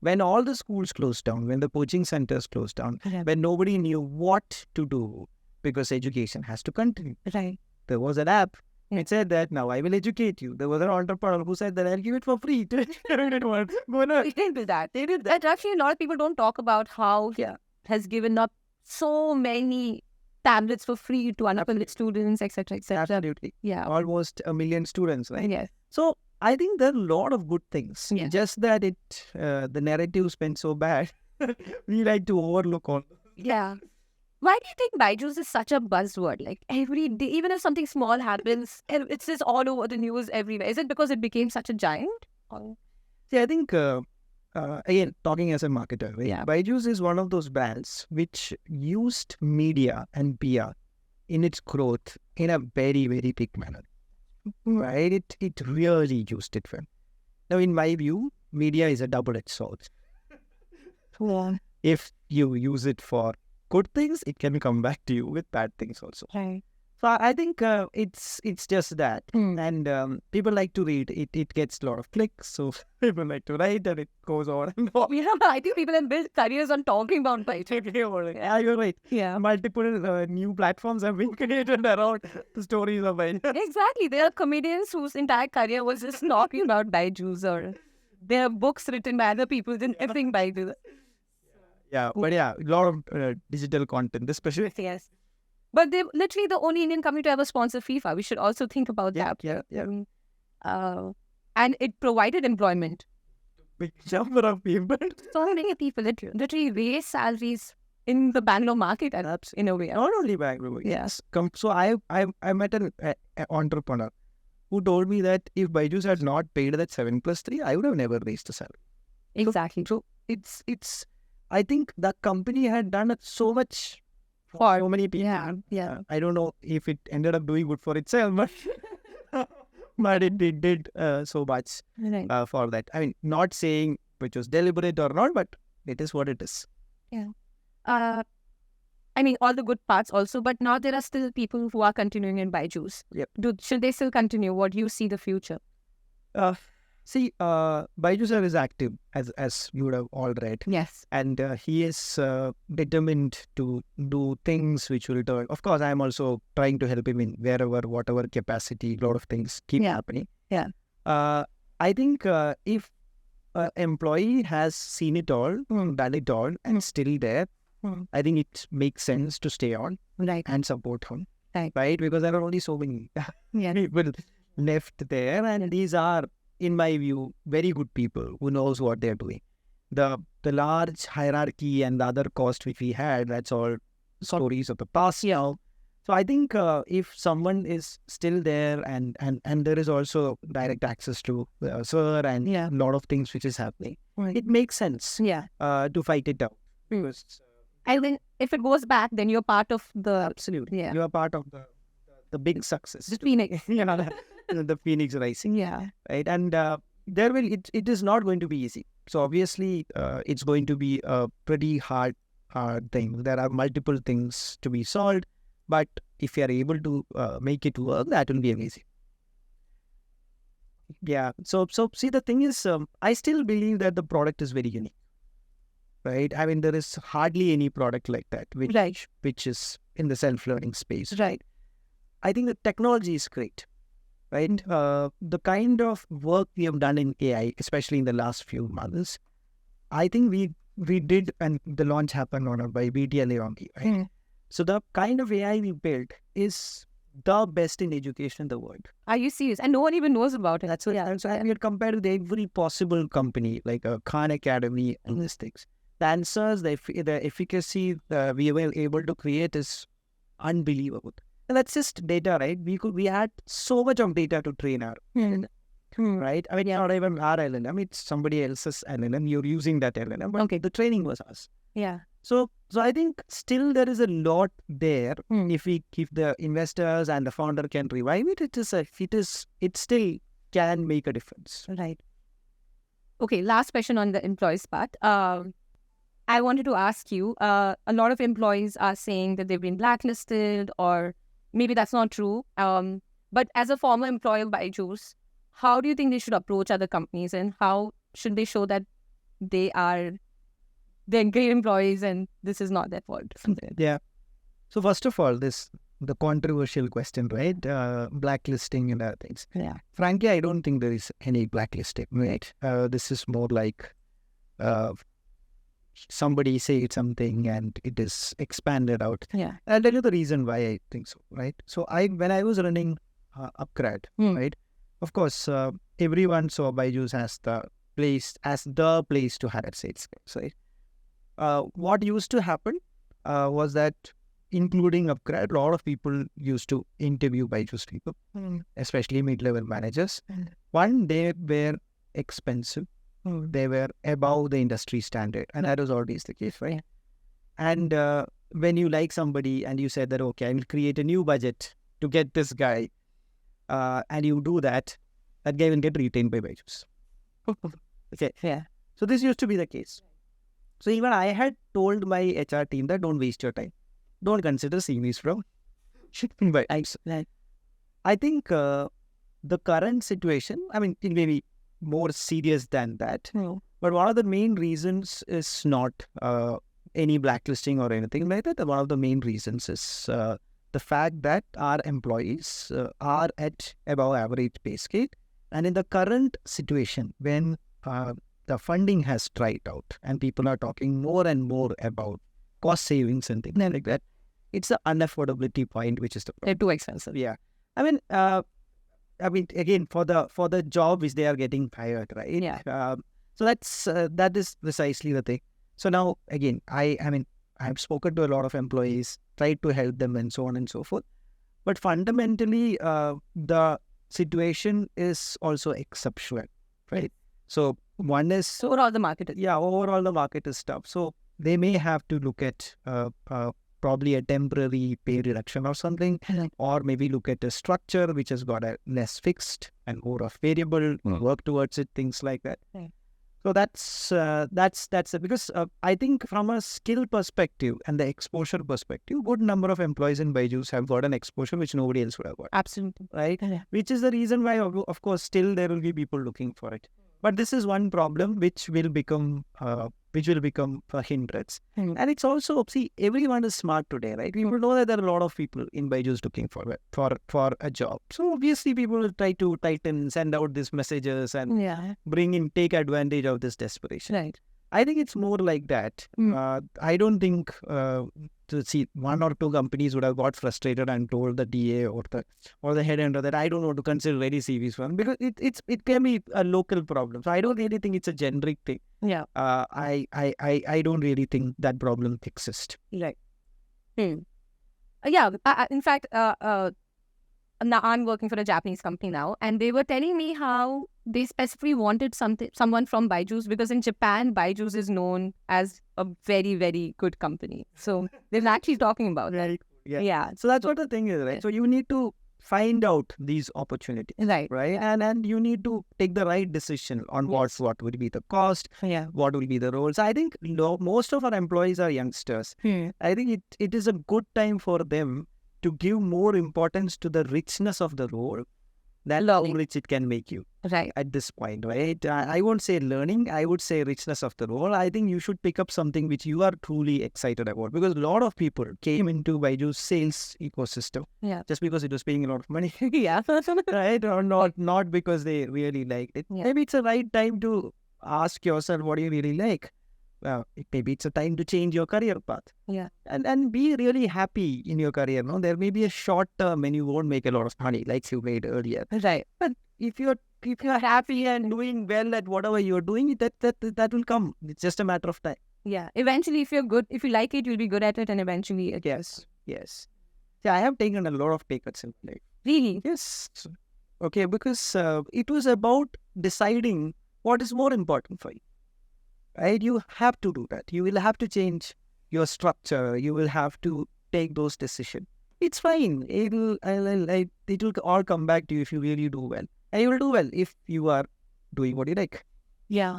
B: When all the schools closed down, when the coaching centers closed down, when nobody knew what to do because education has to continue.
A: Right.
B: There was an app. It said that now I will educate you. There was an entrepreneur who said that I'll give it for free.
A: They didn't do that. They did that. Actually, a lot of people don't talk about how he has given up so many tablets for free to underprivileged students, etc., etc.
B: Absolutely.
A: Yeah.
B: Almost 1 million students, right?
A: Yes.
B: So I think there are a lot of good things.
A: Yeah.
B: Just that the narrative's been so bad. We like to overlook all.
A: Yeah. Why do you think Byjus is such a buzzword? Like every day, even if something small happens, it's just all over the news everywhere. Is it because it became such a giant?
B: See, I think, again, talking as a marketer, right? Byjus is one of those brands which used media and PR in its growth in a very, very big manner. Right? It really used it well. Now, in my view, media is a double-edged sword. If you use it for good things, it can come back to you with bad things also.
A: Right.
B: So I think it's just that. And people like to read. It gets a lot of clicks. So people like to write and it goes on and on.
A: Yeah, I think people have built careers on talking about Byjus.
B: Yeah, you're right.
A: Yeah.
B: Multiple new platforms have been created around the stories of Byjus.
A: Exactly. There are comedians whose entire career was just talking about Byjus, or there are books written by other people than everything Byjus.
B: Yeah, but a lot of digital content, especially.
A: Yes. But they literally the only Indian company to ever sponsor FIFA. We should also think about that.
B: Yeah.
A: And it provided employment.
B: Big number of people.
A: So many people literally raised salaries in the Bangalore market, and in a way.
B: Not only Bangalore.
A: Yes.
B: So I met an entrepreneur who told me that if Byjus had not paid that 7+3, I would have never raised the salary.
A: Exactly.
B: So it's I think the company had done so much for so many people. I don't know if it ended up doing good for itself, but but it did so much for that. I mean, not saying which was deliberate or not, but it is what it is.
A: I mean, all the good parts also, but now there are still people who are continuing in Byjus. Should they still continue? What do you see the future?
B: Byjus is active, as you would have all read.
A: Yes.
B: And he is determined to do things which will turn. Of course, I am also trying to help him in wherever, whatever capacity, a lot of things keep happening. I think if an employee has seen it all, done it all, and still there, I think it makes sense to stay on and support him. Right? Because there are only so many people left there, and these are, in my view, very good people who knows what they're doing. The large hierarchy and the other cost which we had, that's all stories of the past now. So I think if someone is still there and there is also direct access to sir and a lot of things which is happening, it makes sense to fight it out. Because
A: I think if it goes back, then you're part of the...
B: Absolutely. You are part of the big success.
A: The Phoenix.
B: The Phoenix rising. Right. And it is not going to be easy. So obviously, it's going to be a pretty hard thing. There are multiple things to be solved. But if you are able to make it work, that will be amazing. So see, the thing is, I still believe that the product is very unique. Right? I mean, there is hardly any product like that, which is in the self-learning space.
A: Right.
B: I think the technology is great. Right? The kind of work we have done in AI, especially in the last few months, I think we did, and the launch happened by BTLA only. Right? So the kind of AI we built is the best in education in the world.
A: Are you serious? And no one even knows about it.
B: That's what. So we had compared with every possible company, like a Khan Academy and these things. The answers, the efficacy we were able to create is unbelievable. And that's just data, right? We had so much of data to train our right? I mean, not even our LLM, it's somebody else's LLM. You're using that LLM, but the training was us. So I think still there is a lot there. If the investors and the founder can revive it, it still can make a difference.
A: Right. Okay, last question on the employees part. I wanted to ask you, a lot of employees are saying that they've been blacklisted, or maybe that's not true. But as a former employee of Byjus, how do you think they should approach other companies, and how should they show that they're great employees and this is not their fault?
B: So first of all, the controversial question, right? Blacklisting and other things. Frankly, I don't think there is any blacklisting, right? This is more like somebody said something and it is expanded out. I'll tell you the reason why I think so, right? So when I was running Upgrad, right? Of course, everyone saw Byjus as the place to hire sales guys, right? What used to happen was that, including Upgrad, a lot of people used to interview Byjus people, especially mid-level managers. One, they were expensive. They were above the industry standard, and that was always the case, right? And when you like somebody and you said that, okay, I will create a new budget to get this guy, and you do that, that guy will get retained by Byjus. So this used to be the case. So even I had told my HR team that don't waste your time. Don't consider CVs from Byjus. I think the current situation, I mean, it may be more serious than that. But one of the main reasons is not any blacklisting or anything like that. One of the main reasons is the fact that our employees are at above average pay scale. And in the current situation, when the funding has dried out and people are talking more and more about cost savings and things like that, it's the unaffordability point, which is the problem.
A: They're too expensive.
B: I mean, again, for the job which they are getting hired, right? So that is precisely the thing. So now, again, I mean, I've spoken to a lot of employees, tried to help them and so on and so forth. But fundamentally, the situation is also exceptional, right? So one is...
A: Overall, the market is...
B: overall the market is tough. So they may have to look at probably a temporary pay reduction or something, or maybe look at a structure which has got a less fixed and more of variable, work towards it, things like that. So that's it. Because I think from a skill perspective and the exposure perspective, good number of employees in Byjus have got an exposure which nobody else would have got.
A: Absolutely.
B: Right? Which is the reason why, of course, still there will be people looking for it. But this is one problem which will become a hindrance. And it's also, see, everyone is smart today, right? People know that there are a lot of people in Byjus looking for a job. So obviously people will try to send out these messages and take advantage of this desperation.
A: Right.
B: I think it's more like that. I don't think one or two companies would have got frustrated and told the DA or the headhunter that I don't want to consider any CVs for them, because it can be a local problem. So I don't really think it's a generic thing.
A: Yeah.
B: I don't really think that problem exists.
A: Right. Yeah. In fact, now I'm working for a Japanese company now, and they were telling me how they specifically wanted someone from Byjus, because in Japan, Byjus is known as a very, very good company. So they're actually talking about it. Yeah.
B: So that's what the thing is, right? So you need to find out these opportunities,
A: right?
B: And you need to take the right decision on what would be the cost, what will be the roles. I think most of our employees are youngsters. I think it is a good time for them to give more importance to the richness of the role than how rich it can make you.
A: Right.
B: At this point, right? I won't say learning, I would say richness of the role. I think you should pick up something which you are truly excited about, because a lot of people came into Byju's sales ecosystem just because it was paying a lot of money. Right? Or not because they really liked it. Maybe it's the right time to ask yourself, what do you really like? Maybe it's a time to change your career path. And be really happy in your career. No, there may be a short term when you won't make a lot of money, like you made earlier.
A: Right.
B: But if you're happy and doing well at whatever you're doing, that will come. It's just a matter of time.
A: Yeah. Eventually, if you're good, if you like it, you'll be good at it, and eventually,
B: yes. Yeah, I have taken a lot of pay cuts in life.
A: Really?
B: Yes. Okay, because it was about deciding what is more important for you. Right? You have to do that. You will have to change your structure. You will have to take those decisions. It's fine. It will all come back to you if you really do well. And you will do well if you are doing what you like.
A: Yeah.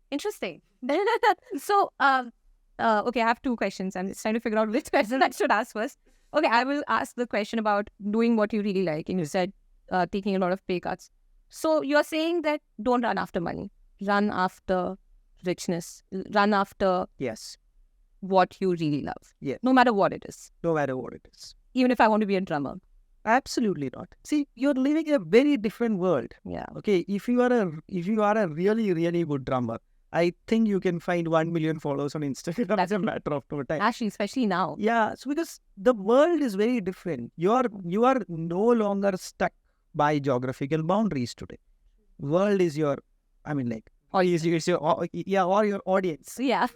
A: Interesting. So, okay, I have two questions. I'm just trying to figure out which question I should ask first. Okay, I will ask the question about doing what you really like. And you said taking a lot of pay cuts. So you're saying that don't run after money. Run after richness. Run after what you really love.
B: Yes.
A: No matter what it is.
B: No matter what it is.
A: Even if I want to be a drummer.
B: Absolutely not. See, you're living in a very different world.
A: Yeah.
B: Okay. If you are a really, really good drummer, I think you can find 1 million followers on Instagram. That's a matter of no time.
A: Actually, especially now.
B: Yeah. So because the world is very different. You are no longer stuck by geographical boundaries today. World is your, or your audience.
A: Yeah.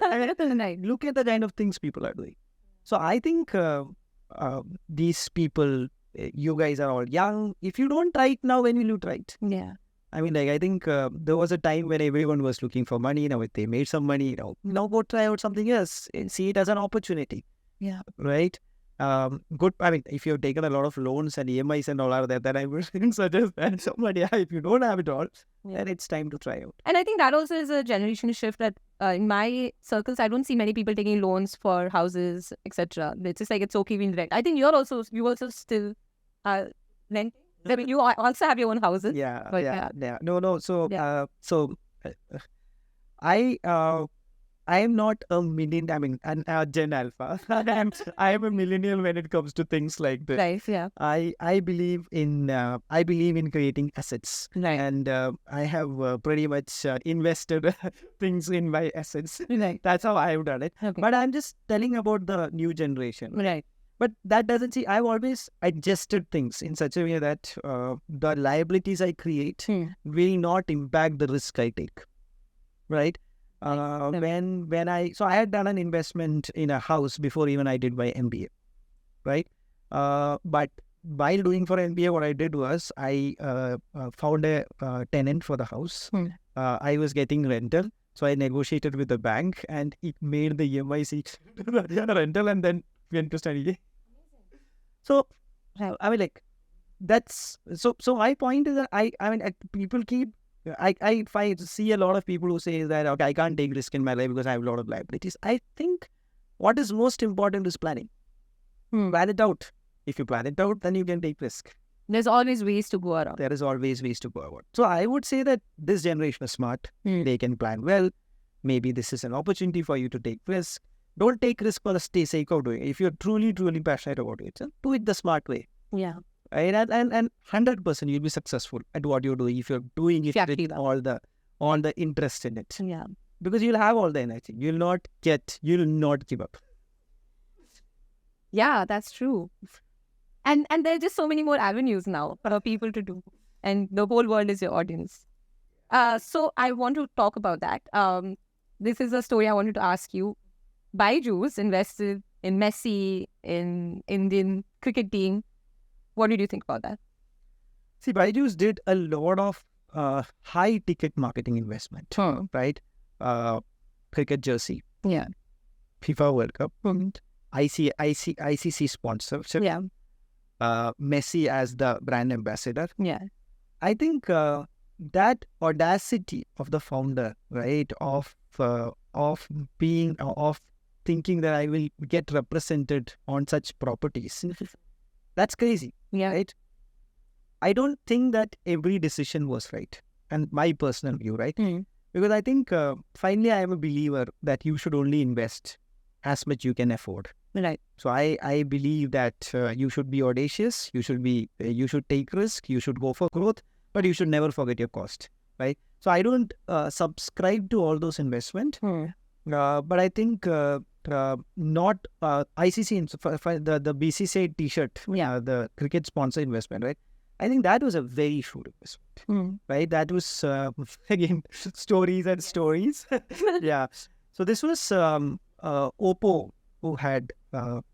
B: Look at the kind of things people are doing. So I think these people, you guys are all young. If you don't try it now, when will you try it?
A: Yeah.
B: I think there was a time when everyone was looking for money. Now, if they made some money, now go try out something else and see it as an opportunity.
A: Yeah.
B: Right? Good. If you've taken a lot of loans and EMIs and all are there, then I would suggest that somebody, if you don't have it all, then it's time to try out.
A: And I think that also is a generation shift that in my circles, I don't see many people taking loans for houses, etc. It's just like, it's okay, we'll rent. I think you also still renting. I mean, you also have your own houses.
B: Yeah. No. So, I am not a millennial. An Gen Alpha. I am a millennial when it comes to things like this.
A: Right. Yeah.
B: I believe in creating assets.
A: Right.
B: And I have pretty much invested things in my assets.
A: Right.
B: That's how I've done it.
A: Okay.
B: But I'm just telling about the new generation.
A: Right.
B: But that doesn't see. I've always adjusted things in such a way that the liabilities I create will not impact the risk I take. Right. When I had done an investment in a house before even I did my MBA, right? But while doing for MBA, what I did was I found a tenant for the house. I was getting rental. So I negotiated with the bank and it made the EMI to the rental and then went to study. So, I mean, like, that's so. So my point is that I mean, people keep. If I see a lot of people who say that okay, I can't take risk in my life because I have a lot of liabilities. I think what is most important is planning. Plan it out. If you plan it out, then you can take risk.
A: There's always ways to go around.
B: There is always ways to go around. So I would say that this generation is smart. They can plan well. Maybe this is an opportunity for you to take risk. Don't take risk for the sake of doing it. If you're truly, truly passionate about it, do it the smart way.
A: Yeah.
B: Right? And 100% you'll be successful at what you're doing if you're doing it with all the interest in it.
A: Yeah.
B: Because you'll have all the energy. You'll not give up.
A: Yeah, that's true. And there are just so many more avenues now for people to do. And the whole world is your audience. So I want to talk about that. This is a story I wanted to ask you. Byjus invested in Messi, in Indian cricket team. What did you think about that?
B: See, Byjus did a lot of high-ticket marketing investment, right? Cricket jersey.
A: Yeah.
B: FIFA World Cup. ICC sponsorship.
A: Yeah.
B: Messi as the brand ambassador.
A: Yeah.
B: I think that audacity of the founder, right, of thinking that I will get represented on such properties, that's crazy.
A: Yeah.
B: Right? I don't think that every decision was right. And my personal view, right? Because I think finally I am a believer that you should only invest as much you can afford.
A: Right.
B: So I believe that you should be audacious, you should take risk, you should go for growth, but you should never forget your cost, right? So I don't subscribe to all those investment, but I think not ICC, the BCCI T-shirt, the cricket sponsor investment, right? I think that was a very shrewd investment, right? That was, again, stories and stories. Yeah. So this was Oppo who had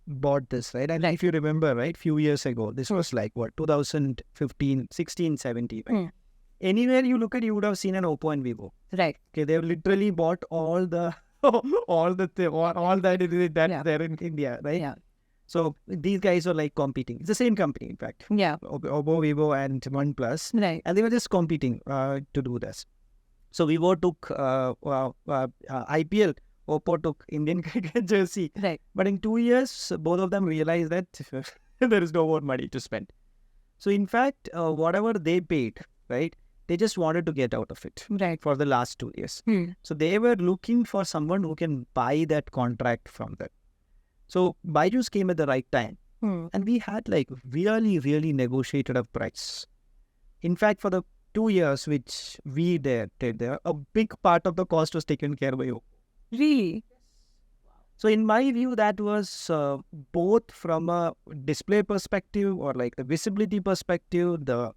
B: bought this, right? And if you remember, right, few years ago, this was like, what, 2015, 16, 17, right? Anywhere you look at, you would have seen an Oppo and Vivo.
A: Right.
B: Okay, they've literally bought all that there in India, right?
A: Yeah.
B: So these guys are like competing. It's the same company, in fact.
A: Yeah.
B: Oppo, Vivo, and OnePlus.
A: Right.
B: And they were just competing to do this. So Vivo took IPL. Oppo took Indian cricket jersey.
A: Right.
B: But in 2 years, both of them realized that there is no more money to spend. So in fact, whatever they paid, right, they just wanted to get out of it for the last 2 years. So they were looking for someone who can buy that contract from them. So Byjus came at the right time. And we had like really, really negotiated a price. In fact, for the 2 years which we did there, a big part of the cost was taken care by Oppo.
A: Really?
B: So in my view, that was both from a display perspective or like the visibility perspective, the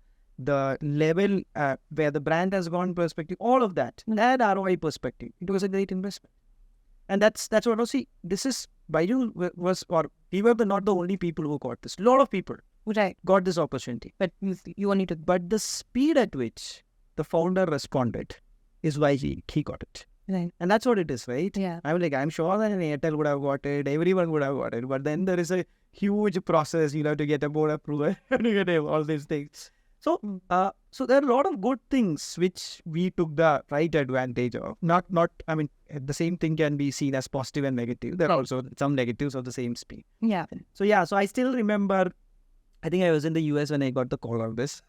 B: level where the brand has gone perspective, all of that, and ROI perspective. It was a great investment. And that's what I see. This is Byju was, or we were not the only people who got this. A lot of people got this opportunity.
A: But you only took.
B: But the speed at which the founder responded is why he got it.
A: Right.
B: And that's what it is, right?
A: Yeah.
B: I'm sure that an Airtel would have got it, everyone would have got it, but then there is a huge process, you know, to get a board approval, to get all these things. So, so there are a lot of good things which we took the right advantage of. Not. I mean, the same thing can be seen as positive and negative. There are also some negatives of the same speed.
A: Yeah.
B: So so I still remember. I think I was in the US when I got the call on this,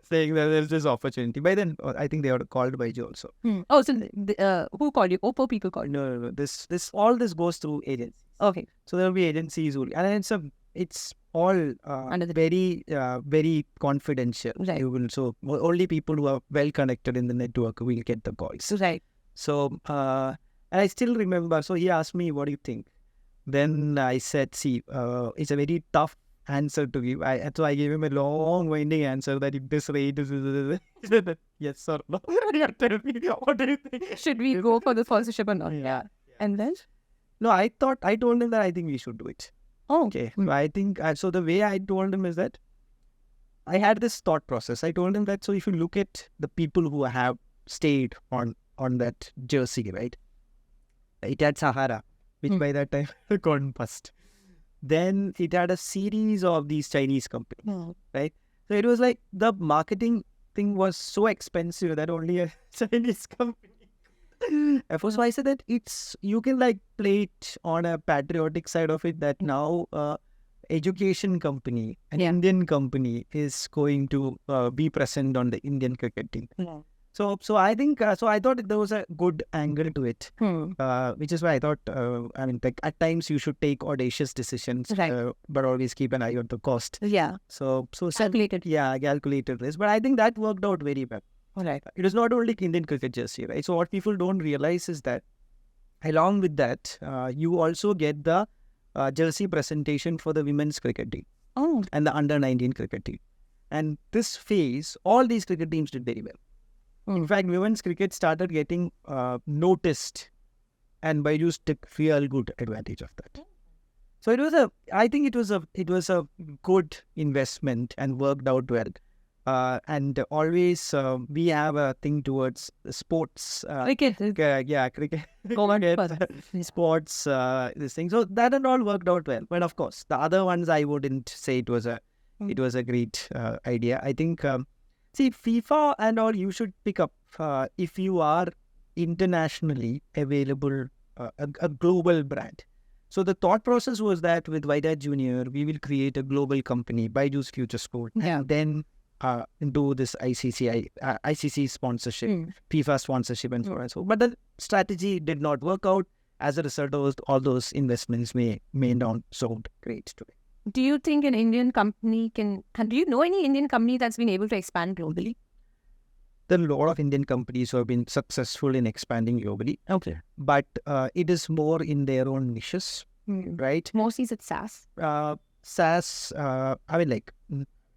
B: saying that there's this opportunity. By then, I think they were called by Byju also.
A: Oh, so who called you? Oppo people called you?
B: No. All this goes through agencies.
A: Okay.
B: So there will be agencies who, and it's all very confidential.
A: Right.
B: So only people who are well connected in the network will get the calls.
A: Right.
B: So and I still remember. So he asked me, "What do you think?" Then I said, "See, it's a very tough answer to give." So I gave him a long winding answer that if this rate is he said, yes or no. Tell me, what do you think?
A: Should we go for the sponsorship or not?
B: Yeah.
A: And then?
B: No, I told him that I think we should do it.
A: Oh.
B: Okay. I think, so the way I told him is that I had this thought process. I told him that, so if you look at the people who have stayed on on that jersey, right? It had Sahara, which by that time had gone bust. Then it had a series of these Chinese companies, right? So it was like the marketing thing was so expensive that only a Chinese company. So I said that you can like play it on a patriotic side of it, that now education company, an Indian company is going to be present on the Indian cricket team. So I think, so I thought there was a good angle to it, which is why I thought, like at times you should take audacious decisions, but always keep an eye on the cost. So
A: Calculated.
B: Calculated risk. But I think that worked out very well. It is not only Indian cricket jersey, right? So what people don't realize is that along with that, you also get the jersey presentation for the women's cricket team and the under-19 cricket team. And this phase, all these cricket teams did very well. In fact, women's cricket started getting noticed, and Byjus took real good advantage of that. So I think it was a good investment and worked out well. And always we have a thing towards sports.
A: Cricket.
B: Cricket. Sports, this thing. So that and all worked out well. But of course, the other ones I wouldn't say it was a great idea. I think, see, FIFA and all you should pick up if you are internationally available, a global brand. So the thought process was that with Vida Junior, we will create a global company, Byju's Future School, and then do this ICC sponsorship, FIFA sponsorship, and so on and so on. But the strategy did not work out. As a result, all those investments may not sound great today.
A: Do you think an Indian company do you know any Indian company that's been able to expand globally?
B: There are a lot of Indian companies who have been successful in expanding globally. But it is more in their own niches, right?
A: Mostly it's SaaS.
B: SaaS,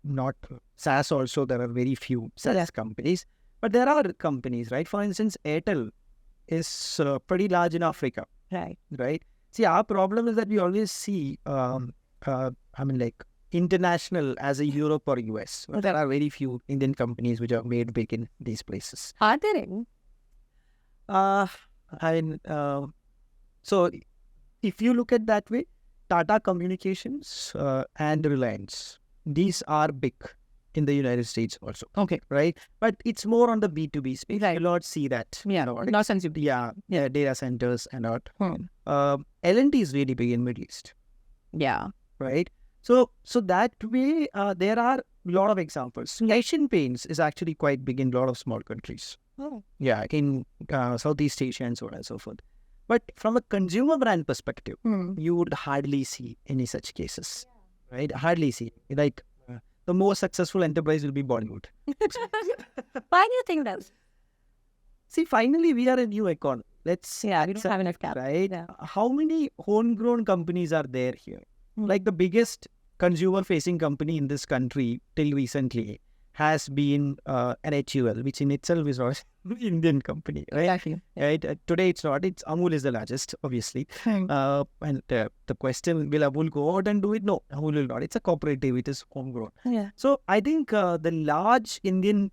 B: not SaaS also, there are very few SaaS companies. But there are companies, right? For instance, Airtel is pretty large in Africa. Right? See, our problem is that we always see, international as a Europe or US. But there are very few Indian companies which are made big in these places.
A: Are there any?
B: So if you look at that way, Tata Communications and Reliance, these are big in the United States also. Right? But it's more on the B2B space. You'll not see that.
A: Not sensitive.
B: Data centers and all. L&T is really big in Middle East. Right? So that way, there are a lot of examples. Asian Paints is actually quite big in a lot of small countries. In Southeast Asia and so on and so forth. But from a consumer brand perspective, you would hardly see any such cases. Right? Hardly see. Like, the most successful enterprise will be Bollywood.
A: Why do you think that?
B: See, finally, we are a new economy.
A: We don't have enough capital.
B: Right? How many homegrown companies are there here? Like the biggest consumer-facing company in this country till recently has been an HUL, which in itself is not an Indian company, right? Right? Today it's not. Amul is the largest, obviously. And the question, will Amul go out and do it? No, Amul will not. It's a cooperative. It is homegrown. So I think the large Indian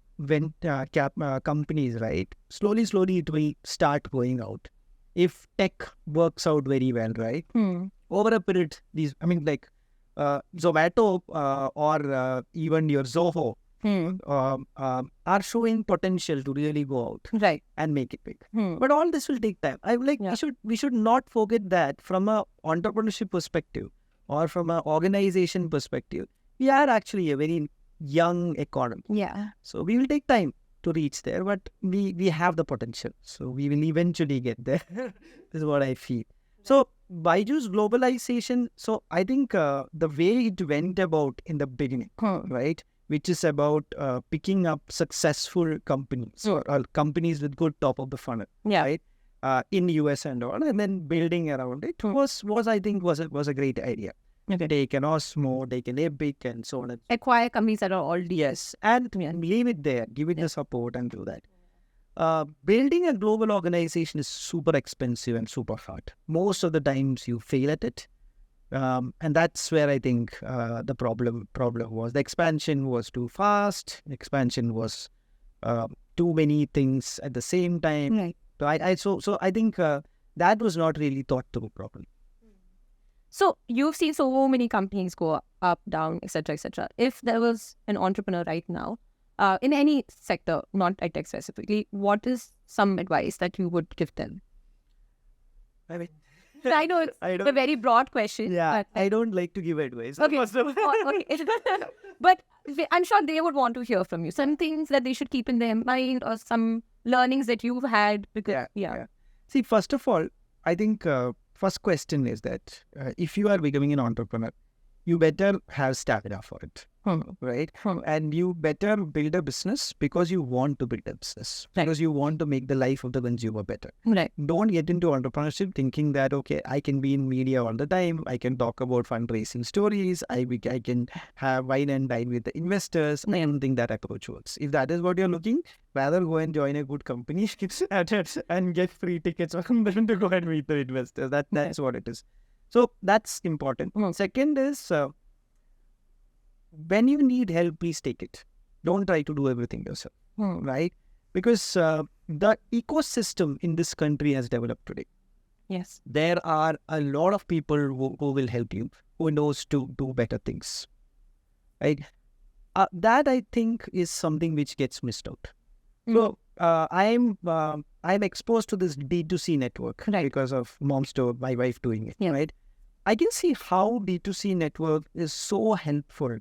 B: companies, right, slowly it will start going out. If tech works out very well, right? Over a period, Zomato or even your Zoho are showing potential to really go out and make it big. But all this will take time. We should not forget that from a entrepreneurship perspective or from an organization perspective, we are actually a very young economy. So we will take time to reach there, but we have the potential. So we will eventually get there. This is what I feel. So Byju's globalization, so I think the way it went about in the beginning, right, which is about picking up successful companies or companies with good top of the funnel, right, in US and all, and then building around it was a great idea. Take an Osmo, take an Epic, and so on.
A: Acquire companies that are already.
B: And leave it there, give it the support and do that. Building a global organization is super expensive and super hard. Most of the times you fail at it. And that's where I think the problem was. The expansion was too fast. The expansion was too many things at the same time.
A: Right.
B: So I think that was not really thought through properly.
A: So you've seen so many companies go up, down, etc., etc. If there was an entrepreneur right now, in any sector, not Edtech specifically, what is some advice that you would give them?
B: I mean,
A: I know it's a very broad question.
B: Yeah,
A: but
B: I don't like to give advice.
A: Okay. Okay. But I'm sure they would want to hear from you. Some things that they should keep in their mind, or some learnings that you've had. Because, yeah.
B: See, first of all, I think first question is that if you are becoming an entrepreneur, you better have stamina for it, right? And you better build a business because you want to build a business, because you want to make the life of the consumer better.
A: Right.
B: Don't get into entrepreneurship thinking that, okay, I can be in media all the time, I can talk about fundraising stories, I can have wine and dine with the investors. I don't think that approach works. If that is what you're looking, rather go and join a good company and get free tickets from them to go and meet the investors. That's what it is. So that's important. Second is, when you need help, please take it. Don't try to do everything yourself, right? Because the ecosystem in this country has developed today.
A: Yes.
B: There are a lot of people who will help you, who knows to do better things, right? That I think is something which gets missed out. So I'm exposed to this D2C network because of Mom's Store, my wife doing it, right? I can see how D2C network is so helpful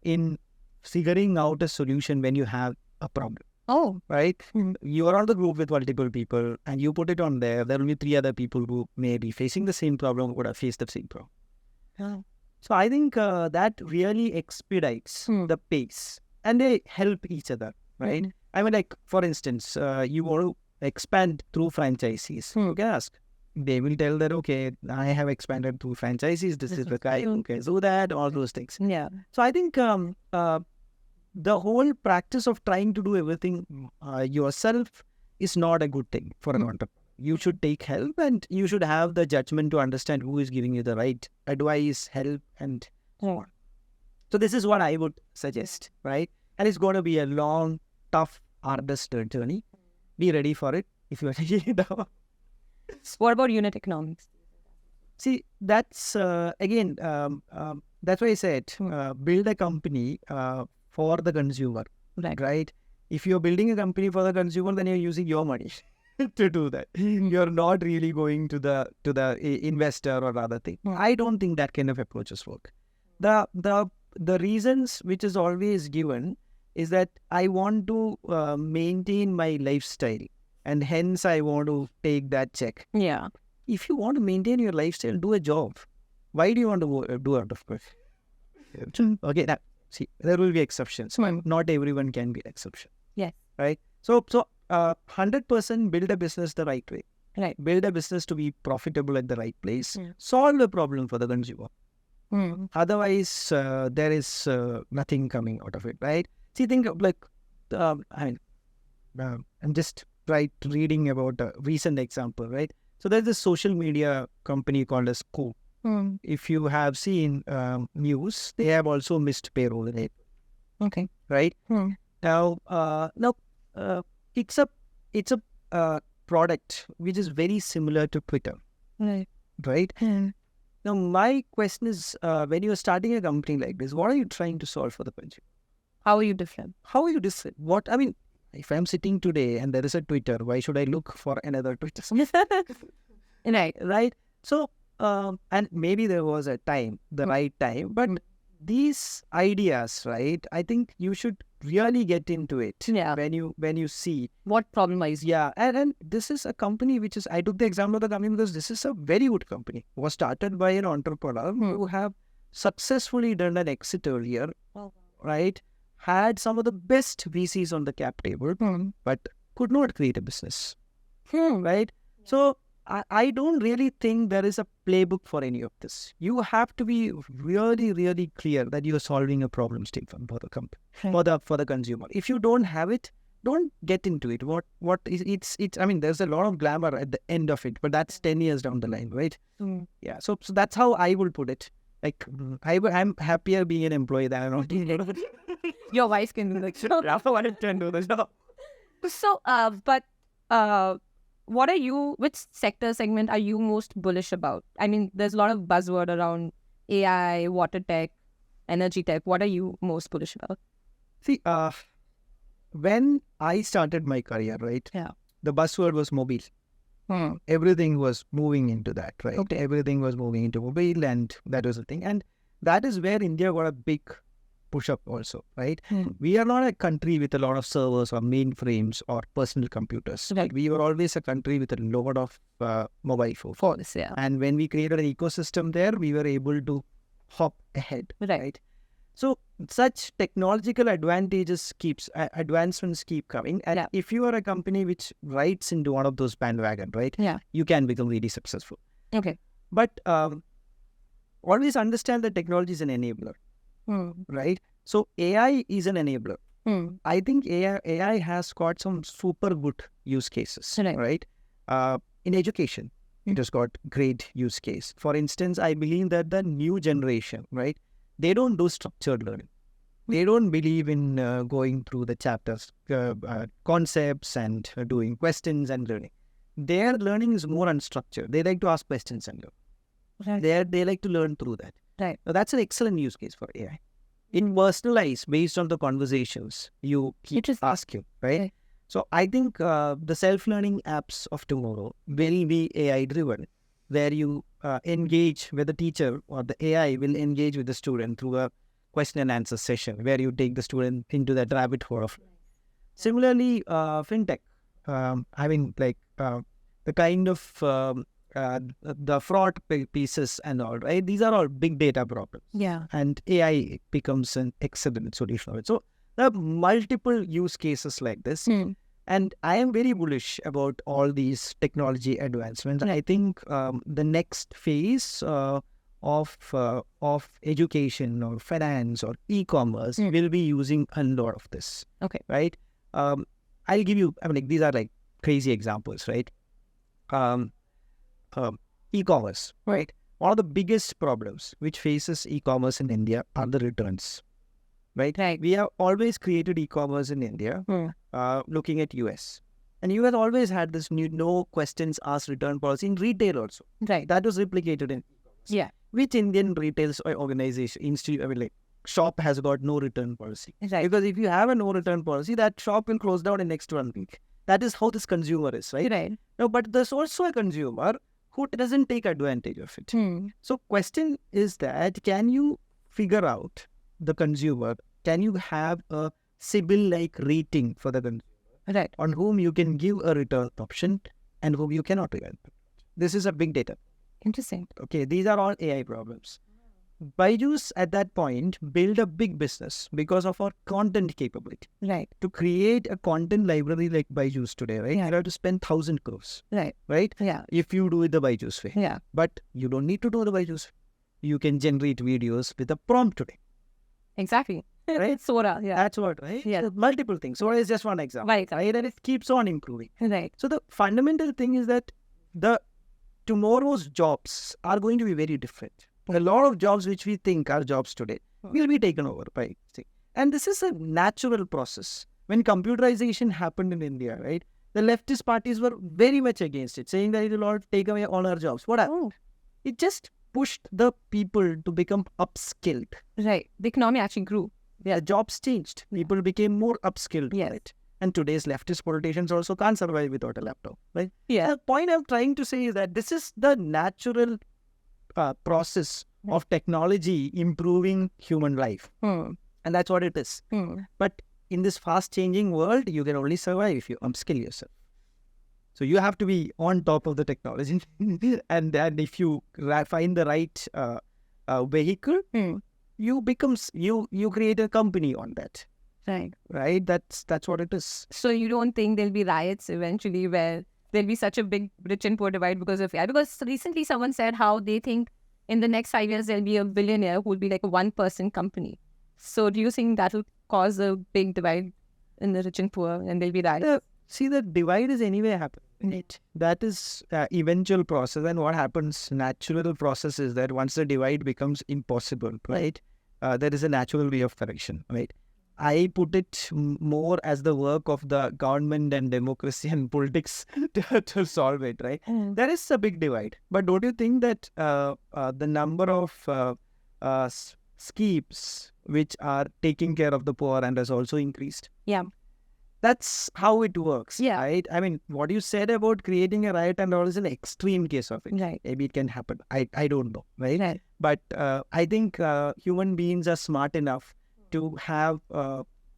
B: in figuring out a solution when you have a problem.
A: Oh,
B: right. You are on the group with multiple people and you put it on there. There will be 3 other people who may be facing the same problem, would have faced the same problem. So I think that really expedites the pace and they help each other, right? I mean, like, for instance, you want to expand through franchisees. You can ask. They will tell that, okay, I have expanded through franchisees. This is the guy who can do that, all those things.
A: Yeah.
B: So I think the whole practice of trying to do everything yourself is not a good thing for an entrepreneur. You should take help and you should have the judgment to understand who is giving you the right advice, help, and so on. So this is what I would suggest, right? And it's going to be a long, tough, arduous journey. Be ready for it if you are ready.
A: What about unit economics?
B: See, that's again, that's why I said build a company for the consumer, right? If you're building a company for the consumer, then you're using your money to do that. You're not really going to the investor or other thing. I don't think that kind of approaches work. The reasons which is always given is that I want to maintain my lifestyle. And hence, I want to take that check.
A: Yeah.
B: If you want to maintain your lifestyle, do a job. Why do you want to do out of work? Okay, now, see, there will be exceptions. Not everyone can be an exception.
A: Yes.
B: Right? So 100% build a business the right way.
A: Right.
B: Build a business to be profitable at the right place. Solve the problem for the consumer. Otherwise, there is nothing coming out of it, right? See, think of like, I'm just reading about a recent example, right? So there's this social media company called as Coop. If you have seen news, they have also missed payroll in it.
A: Okay.
B: Right? Now, it's a product which is very similar to Twitter. Right? Now, my question is, when you're starting a company like this, what are you trying to solve for the consumer?
A: How are you different?
B: What, I mean, if I'm sitting today and there is a Twitter, why should I look for another Twitter? Right. So, and maybe there was a time, the right time, but these ideas, right, I think you should really get into it when you see
A: what problem is.
B: Yeah, and this is a company which is, I took the example of the company because this is a very good company. It was started by an entrepreneur who have successfully done an exit earlier, right? Had some of the best VCs on the cap table, but could not create a business, right? So I don't really think there is a playbook for any of this. You have to be really, really clear that you're solving a problem, Stephen, for the company, for the consumer. If you don't have it, don't get into it. It's I mean, there's a lot of glamour at the end of it, but that's 10 years down the line, right? Yeah. So that's how I would put it. Like, I'm happier being an employee than an entrepreneur.
A: Your wife can do the job.
B: Your wife can do the job.
A: So, which sector segment are you most bullish about? I mean, there's a lot of buzzword around AI, water tech, energy tech. What are you most bullish about?
B: See, when I started my career, right?
A: Yeah.
B: The buzzword was mobile. Everything was moving into that, right?
A: Okay.
B: Everything was moving into mobile, and that was the thing. And that is where India got a big push up also, right? We are not a country with a lot of servers or mainframes or personal computers.
A: Right.
B: We were always a country with a lot of mobile phones.
A: Yeah.
B: And when we created an ecosystem there, we were able to hop ahead, right? So such technological advantagements keep coming. And if you are a company which rides into one of those bandwagon, right?
A: Yeah.
B: You can become really successful.
A: Okay.
B: But always understand that technology is an enabler, right? So AI is an enabler. I think AI has got some super good use cases, right? In education, it has got great use case. For instance, I believe that the new generation, right? They don't do structured learning. They don't believe in going through the chapters, concepts and doing questions and learning. Their learning is more unstructured. They like to ask questions and learn. They like to learn through that.
A: Right.
B: Now, that's an excellent use case for AI. In personalize based on the conversations you keep asking, right? So I think the self-learning apps of tomorrow will be AI-driven, where you engage with the teacher, or the AI will engage with the student through a question and answer session where you take the student into that rabbit hole of. Similarly, fintech, the kind of the fraud pieces and all, right? These are all big data problems.
A: Yeah.
B: And AI becomes an excellent solution of it. So there are multiple use cases like this. And I am very bullish about all these technology advancements. I think the next phase of education or finance or e-commerce will be using a lot of this.
A: Okay.
B: Right? I'll give you, these are like crazy examples, right? E-commerce, right? One of the biggest problems which faces e-commerce in India are the returns. Right? We have always created e-commerce in India, looking at US. And US always had this no questions asked return policy in retail also.
A: Right.
B: That was replicated in e-commerce.
A: Yeah.
B: Which Indian retail organization, shop has got no return policy.
A: Right.
B: Because if you have a no return policy, that shop will close down in next 1 week. That is how this consumer is, right?
A: Right.
B: No, but there's also a consumer who doesn't take advantage of it. So question is that, can you figure out the consumer? Can you have a CIBIL-like rating for the consumer?
A: Right.
B: On whom you can give a return option and whom you cannot return. This is a big data.
A: Interesting.
B: Okay, these are all AI problems. Byjus at that point built a big business because of our content capability.
A: Right.
B: To create a content library like Byjus today, right? You have to spend 1,000 crores.
A: Right.
B: Right?
A: Yeah.
B: If you do it the Byjus way.
A: Yeah.
B: But you don't need to do the Byjus way. You can generate videos with a prompt today.
A: Exactly.
B: Right?
A: Sora, yeah.
B: That's what, right?
A: Yeah.
B: So multiple things. Sora is just one example.
A: Right.
B: And it keeps on improving.
A: Right.
B: So the fundamental thing is that the tomorrow's jobs are going to be very different. A lot of jobs which we think are jobs today will be taken over by. And this is a natural process. When computerization happened in India, right, the leftist parties were very much against it, saying that it will take away all our jobs. What happened? It just pushed the people to become upskilled.
A: Right. The economy actually grew.
B: Yeah, jobs changed. People became more upskilled.
A: Yes.
B: Right? And today's leftist politicians also can't survive without a laptop. Right?
A: Yeah.
B: The point I'm trying to say is that this is the natural process of technology improving human life. And that's what it is. But in this fast changing world, you can only survive if you upskill yourself. So you have to be on top of the technology. and if you find the right vehicle, you create a company on that.
A: Right.
B: Right? That's what it is.
A: So you don't think there'll be riots eventually where there'll be such a big rich and poor divide because of AI? Because recently someone said how they think in the next 5 years there'll be a billionaire who will be like a one-person company. So do you think that will cause a big divide in the rich and poor and there'll be riots?
B: See, the divide is anyway happening. That is eventual process. And what happens, natural process is that once the divide becomes impossible, right, there is a natural way of correction, right? I put it more as the work of the government and democracy and politics to solve it, right? There is a big divide. But don't you think that the number of schemes which are taking care of the poor and has also increased?
A: Yeah.
B: That's how it works,
A: Yeah.
B: right? I mean, what you said about creating a riot and all is an extreme case of it.
A: Right.
B: Maybe it can happen. I don't know, right?
A: Right.
B: But I think human beings are smart enough to have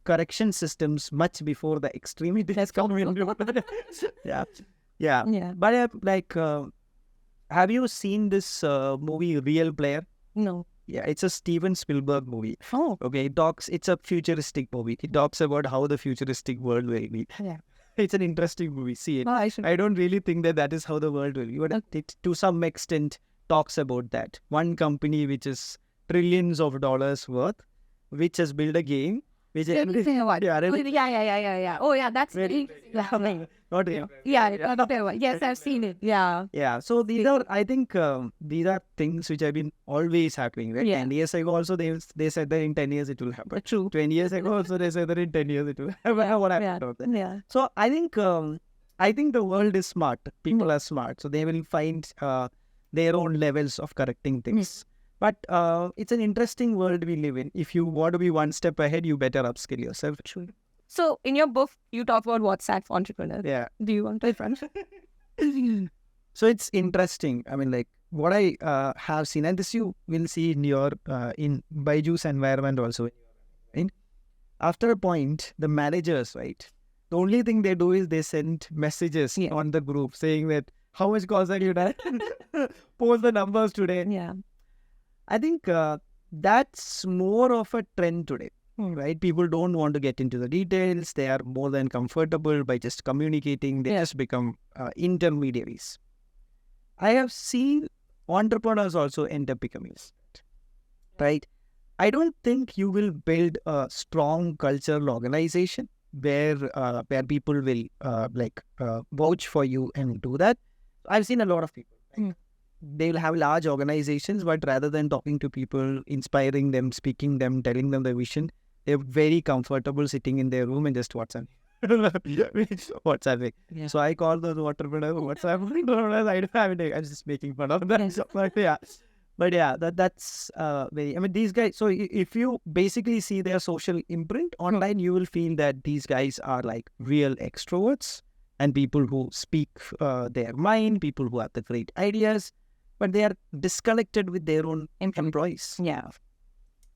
B: correction systems much before the extremities come in. Yeah. Yeah.
A: Yeah.
B: But have you seen this movie Real Player?
A: No.
B: Yeah, it's a Steven Spielberg movie.
A: Oh.
B: Okay, it's a futuristic movie. It talks about how the futuristic world will be.
A: Yeah.
B: It's an interesting movie. See it.
A: Oh, I should.
B: I don't really think that is how the world will be. But it, to some extent, talks about that. One company which is trillions of dollars worth, which has built a game, which
A: Yeah.
B: yeah,
A: Oh, yeah. That's
B: Very- not real.
A: Yes, I've seen it. Yeah.
B: Yeah, so these are, I think, these are things which have been always happening, right?
A: Yeah.
B: 10 years ago also, they said that in 10 years it will happen.
A: True.
B: 20 years ago also, they said that in 10 years it will happen. What happened of that?
A: Yeah.
B: So I think the world is smart. People are smart. So they will find their own levels of correcting things. But it's an interesting world we live in. If you want to be one step ahead, you better upskill yourself.
A: True. So in your book, you talk about WhatsApp entrepreneurs.
B: Yeah.
A: Do you want to run?
B: So it's interesting. I mean, like what I have seen, and this you will see in your in Byjus environment also. Right? After a point, the managers, right? The only thing they do is they send messages on the group saying that how much cost are you done? Post the numbers today.
A: Yeah.
B: I think that's more of a trend today. Right? People don't want to get into the details. They are more than comfortable by just communicating. They just become intermediaries. I have seen entrepreneurs also end up becoming that. Right? I don't think you will build a strong cultural organization where people will vouch for you and do that. I've seen a lot of people. Right? They will have large organizations, but rather than talking to people, inspiring them, speaking them, telling them the vision, they're very comfortable sitting in their room and just WhatsApp. WhatsApp.
A: Yeah.
B: So I call those entrepreneurs WhatsApp. I don't have it. I'm just making fun of them. But yeah, that's very. I mean, these guys. So if you basically see their social imprint online, you will feel that these guys are like real extroverts and people who speak their mind, people who have the great ideas, but they are disconnected with their own employees.
A: Yeah.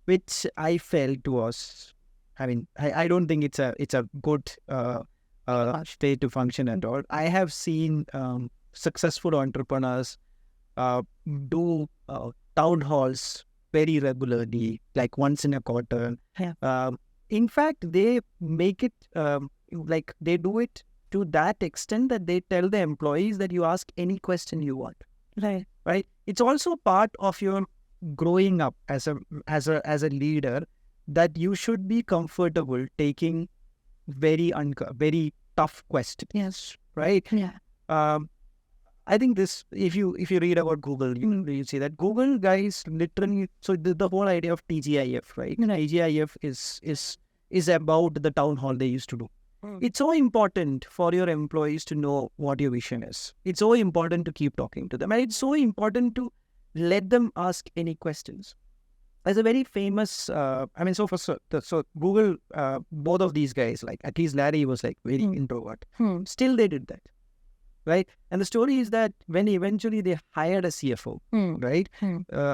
B: Which I felt was, I mean, I don't think it's a good way to function at all. I have seen successful entrepreneurs do town halls very regularly, like once in a quarter.
A: Yeah.
B: In fact, they make it they do it to that extent that they tell the employees that you ask any question you want.
A: Right.
B: Right. It's also part of your growing up as a leader that you should be comfortable taking very tough questions.
A: Yes.
B: Right.
A: Yeah.
B: I think this, if you read about Google, you see that Google guys literally. So the whole idea of TGIF, right? TGIF is about the town hall they used to do. It's so important for your employees to know what your vision is. It's so important to keep talking to them, and it's so important to let them ask any questions. There's a very famous, so Google, both of these guys, like at least Larry was like very introvert. Still they did that, right? And the story is that when eventually they hired a CFO, right?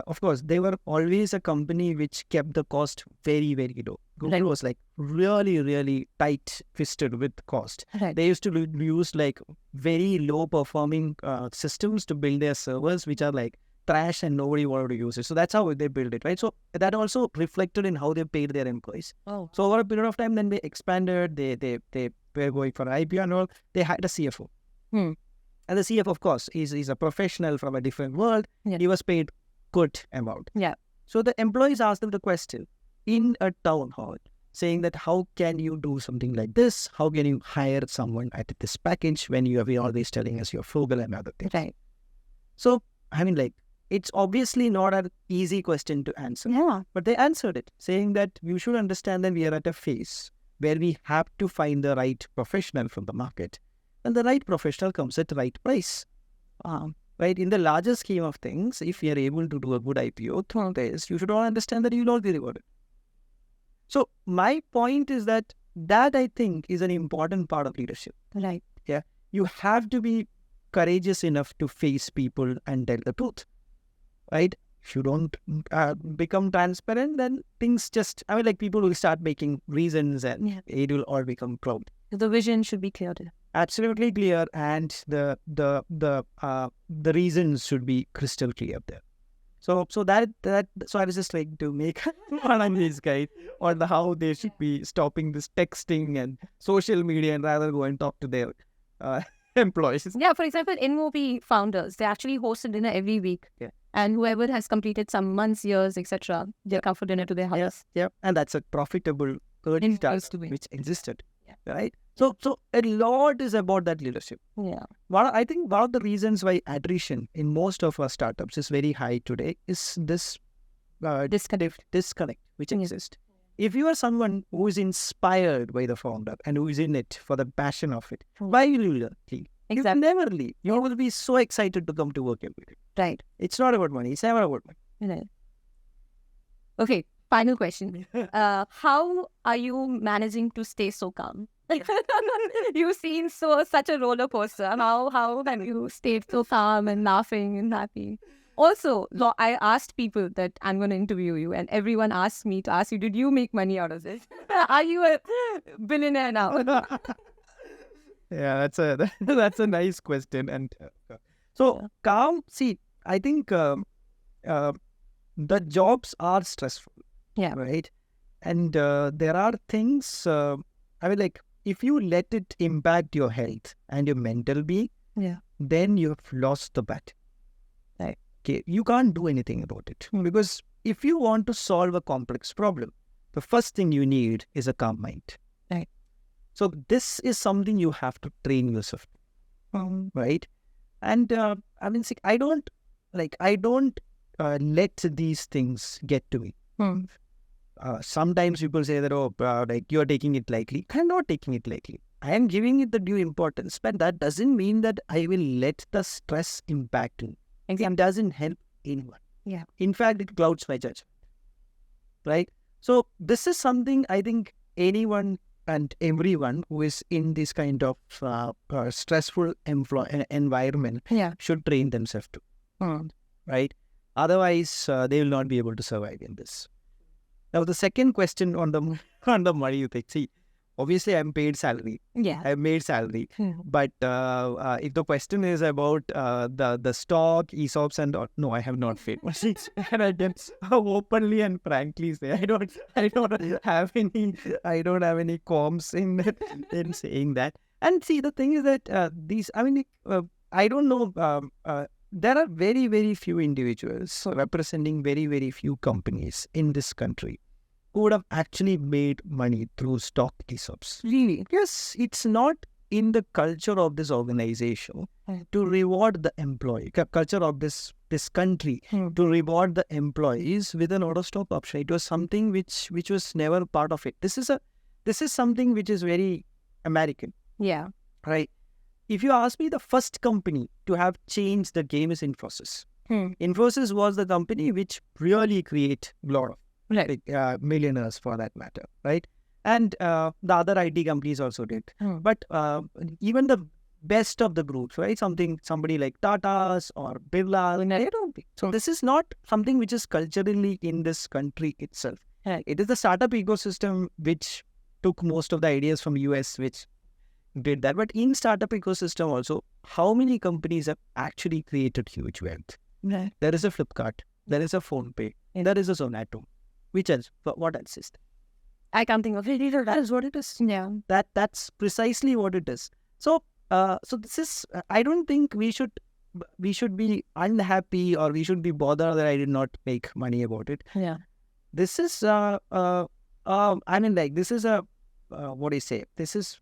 B: Of course, they were always a company which kept the cost very, very low. Google was like really, really tight-fisted with cost.
A: Right.
B: They used to use like very low-performing systems to build their servers, which are like trash and nobody wanted to use it. So that's how they built it, right? So that also reflected in how they paid their employees.
A: Oh.
B: So over a period of time, then they expanded, they were going for IPO and all, they hired a CFO. And the CFO, of course, is a professional from a different world.
A: Yeah.
B: He was paid good amount.
A: Yeah.
B: So the employees asked them the question in a town hall, saying that how can you do something like this? How can you hire someone at this package when you have been always telling us you're frugal and other things?
A: Right.
B: So, I mean, like, it's obviously not an easy question to answer.
A: Yeah.
B: But they answered it, saying that you should understand that we are at a phase where we have to find the right professional from the market. And the right professional comes at the right price. Right? In the larger scheme of things, if you are able to do a good IPO through this, you should all understand that you will all be rewarded. So my point is that I think is an important part of leadership.
A: Right.
B: Yeah. You have to be courageous enough to face people and tell the truth. Right? If you don't become transparent, then things just, people will start making reasons and it will all become cloud.
A: The vision should be clear to them.
B: Absolutely clear, and the reasons should be crystal clear there. So I was just like to make one of these guys on how they should be stopping this texting and social media and rather go and talk to their employees.
A: Yeah, for example, InMobi founders, they actually host a dinner every week.
B: Yeah.
A: And whoever has completed some months, years, etc., they come for dinner to their house.
B: Yeah, and that's a profitable early start which existed. Yeah. Right? So a lot is about that leadership.
A: Yeah.
B: I think one of the reasons why attrition in most of our startups is very high today is this disconnect which exists. If you are someone who is inspired by the founder and who is in it for the passion of it, why will you leave?
A: Exactly.
B: You will never leave. You will be so excited to come to work every day.
A: Right.
B: It's not about money. It's never about money.
A: Right. Okay, final question. How are you managing to stay so calm? You've seen such a roller coaster. How have you stayed so calm and laughing and happy? Also, I asked people that I'm going to interview you, and everyone asked me to ask you, did you make money out of this? Are you a billionaire now?
B: Yeah, that's a nice question. And calm. See, I think the jobs are stressful.
A: Yeah.
B: Right. And there are things. If you let it impact your health and your mental being, then you have lost the battle.
A: Right.
B: Okay, you can't do anything about it because if you want to solve a complex problem, the first thing you need is a calm mind.
A: Right.
B: So this is something you have to train yourself. Right. And I don't let these things get to me. Sometimes people say that, you're taking it lightly. I'm not taking it lightly. I am giving it the due importance, but that doesn't mean that I will let the stress impact me. It doesn't help anyone.
A: Yeah.
B: In fact, it clouds my judgment. Right? So this is something I think anyone and everyone who is in this kind of stressful environment should train themselves to. Right? Otherwise, they will not be able to survive in this. Now, the second question on the money you think. See, obviously, I'm paid salary.
A: Yeah.
B: I've made salary. But if the question is about the stock, ESOPs and all, no, I have not paid money. And I can openly and frankly say I don't have any qualms in saying that. And see, the thing is that I don't know. There are very, very few individuals representing very, very few companies in this country who would have actually made money through stock ESOPs.
A: Really?
B: Yes, it's not in the culture of this organization to reward the employee, culture of this country to reward the employees with an auto stock option. It was something which was never part of it. This is something which is very American.
A: Yeah.
B: Right. If you ask me, the first company to have changed the game is Inforce. Inforce was the company which really create a lot of millionaires for that matter, right? And the other IT companies also did. But even the best of the groups, right? Somebody like Tata's or Birla, they don't be. So this is not something which is culturally in this country itself. It is the startup ecosystem which took most of the ideas from US, which did that. But in startup ecosystem also, how many companies have actually created huge wealth?
A: Right.
B: There is a Flipkart, there is a PhonePe, there is a Zomato. Which else? What else is there?
A: I can't think of it either.
B: That is what it is.
A: Yeah.
B: That's precisely what it is. So this is. I don't think we should be unhappy or we should be bothered that I did not make money about it.
A: Yeah.
B: This is. This is a. What do you say? This is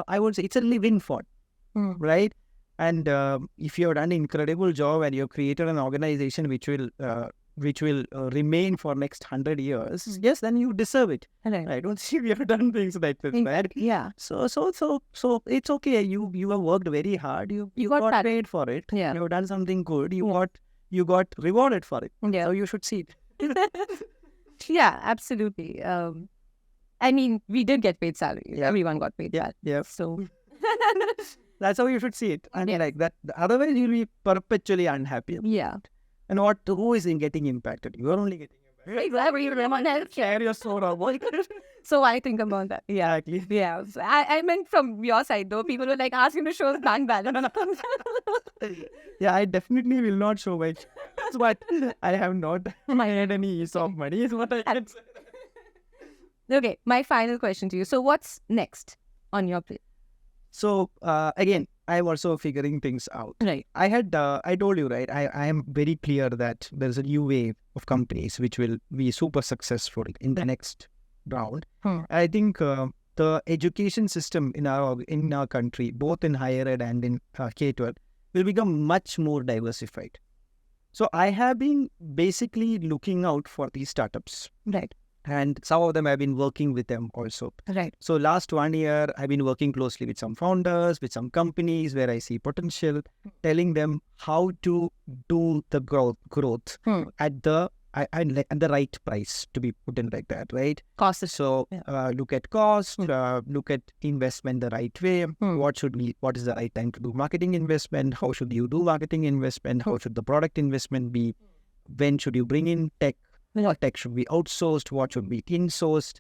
B: I would say it's a live-in fund, right? And if you have done an incredible job and you have created an organization which will remain for next 100 years, yes, then you deserve it.
A: Right.
B: I don't see we have done things like this, right?
A: Yeah.
B: So it's okay. You have worked very hard. You got paid for it.
A: Yeah.
B: You have done something good. You got rewarded for it.
A: Yeah.
B: So you should see it.
A: Yeah, absolutely. I mean, we did get paid salary.
B: Yeah.
A: Everyone got paid salary.
B: Yeah.
A: So
B: That's how you should see it. And
A: Yeah.
B: like that, otherwise you'll be perpetually unhappy.
A: yeah.
B: And who is getting impacted? You are only getting impacted. Share your soda, boy.
A: So I think about that. Yeah.
B: Exactly.
A: Yeah. So I meant from your side though. People were like asking to show the bank balance.
B: Yeah, I definitely will not show my That's what I have not had any ESOP money is what I can say.
A: Okay, my final question to you. So what's next on your plate?
B: So again, I'm also figuring things out.
A: Right.
B: I told you, right? I am very clear that there's a new wave of companies which will be super successful in the next round. I think the education system in our country, both in higher ed and in K-12, will become much more diversified. So I have been basically looking out for these startups.
A: Right.
B: And some of them I've been working with them also.
A: Right.
B: So last 1 year, I've been working closely with some founders, with some companies where I see potential, telling them how to do the growth at the right price, to be put in like that, right?
A: Cost is
B: So look at cost, look at investment the right way. What is the right time to do marketing investment? How should you do marketing investment? How should the product investment be? When should you bring in tech? What tech should be outsourced? What should be insourced?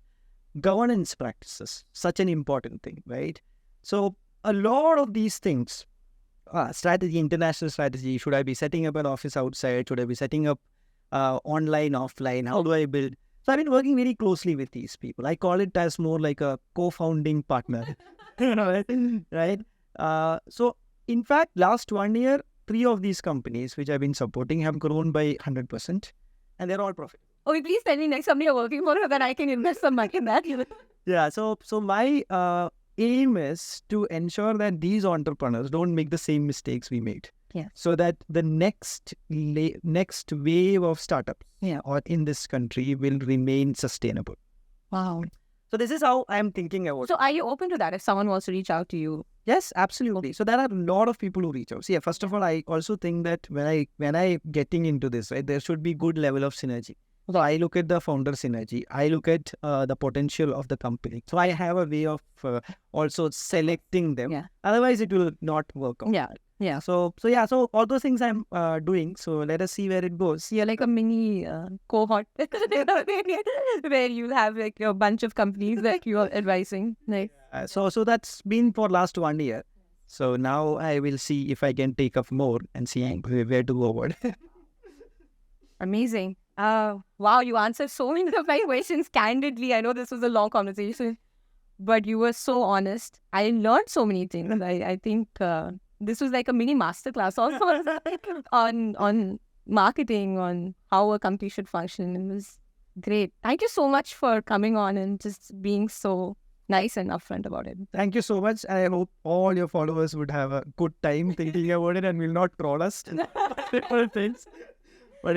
B: Governance practices, such an important thing, right? So a lot of these things, strategy, international strategy, should I be setting up an office outside? Should I be setting up online, offline? How do I build? So I've been working very closely with these people. I call it as more like a co-founding partner, right? So in fact, last 1 year, 3 of these companies which I've been supporting have grown by 100%. And they're all profitable.
A: Oh, please tell me next company you're working for so that I can invest some money in that.
B: Yeah, so my aim is to ensure that these entrepreneurs don't make the same mistakes we made.
A: Yeah.
B: So that the next wave of startups or in this country will remain sustainable.
A: Wow.
B: So this is how I'm thinking about it.
A: So are you open to that if someone wants to reach out to you?
B: Yes, absolutely. So there are a lot of people who reach out. So yeah, first of all, I also think that when I getting into this, right, there should be good level of synergy. So I look at the founder synergy. I look at the potential of the company. So I have a way of also selecting them.
A: Yeah.
B: Otherwise, it will not work out.
A: Yeah. Yeah.
B: So all those things I'm doing. So let us see where it goes.
A: You're like a mini cohort where you have like a bunch of companies that you're advising. Like,
B: So that's been for last 1 year. So now I will see if I can take up more and see where to go forward.
A: amazing. Wow, you answered so many of my questions candidly. I know this was a long conversation, but you were so honest. I learned so many things. I think this was like a mini masterclass also on marketing, on how a company should function. It was great. Thank you so much for coming on and just being so nice and upfront about it.
B: Thank you so much. I hope all your followers would have a good time thinking about it and will not troll us. Different things.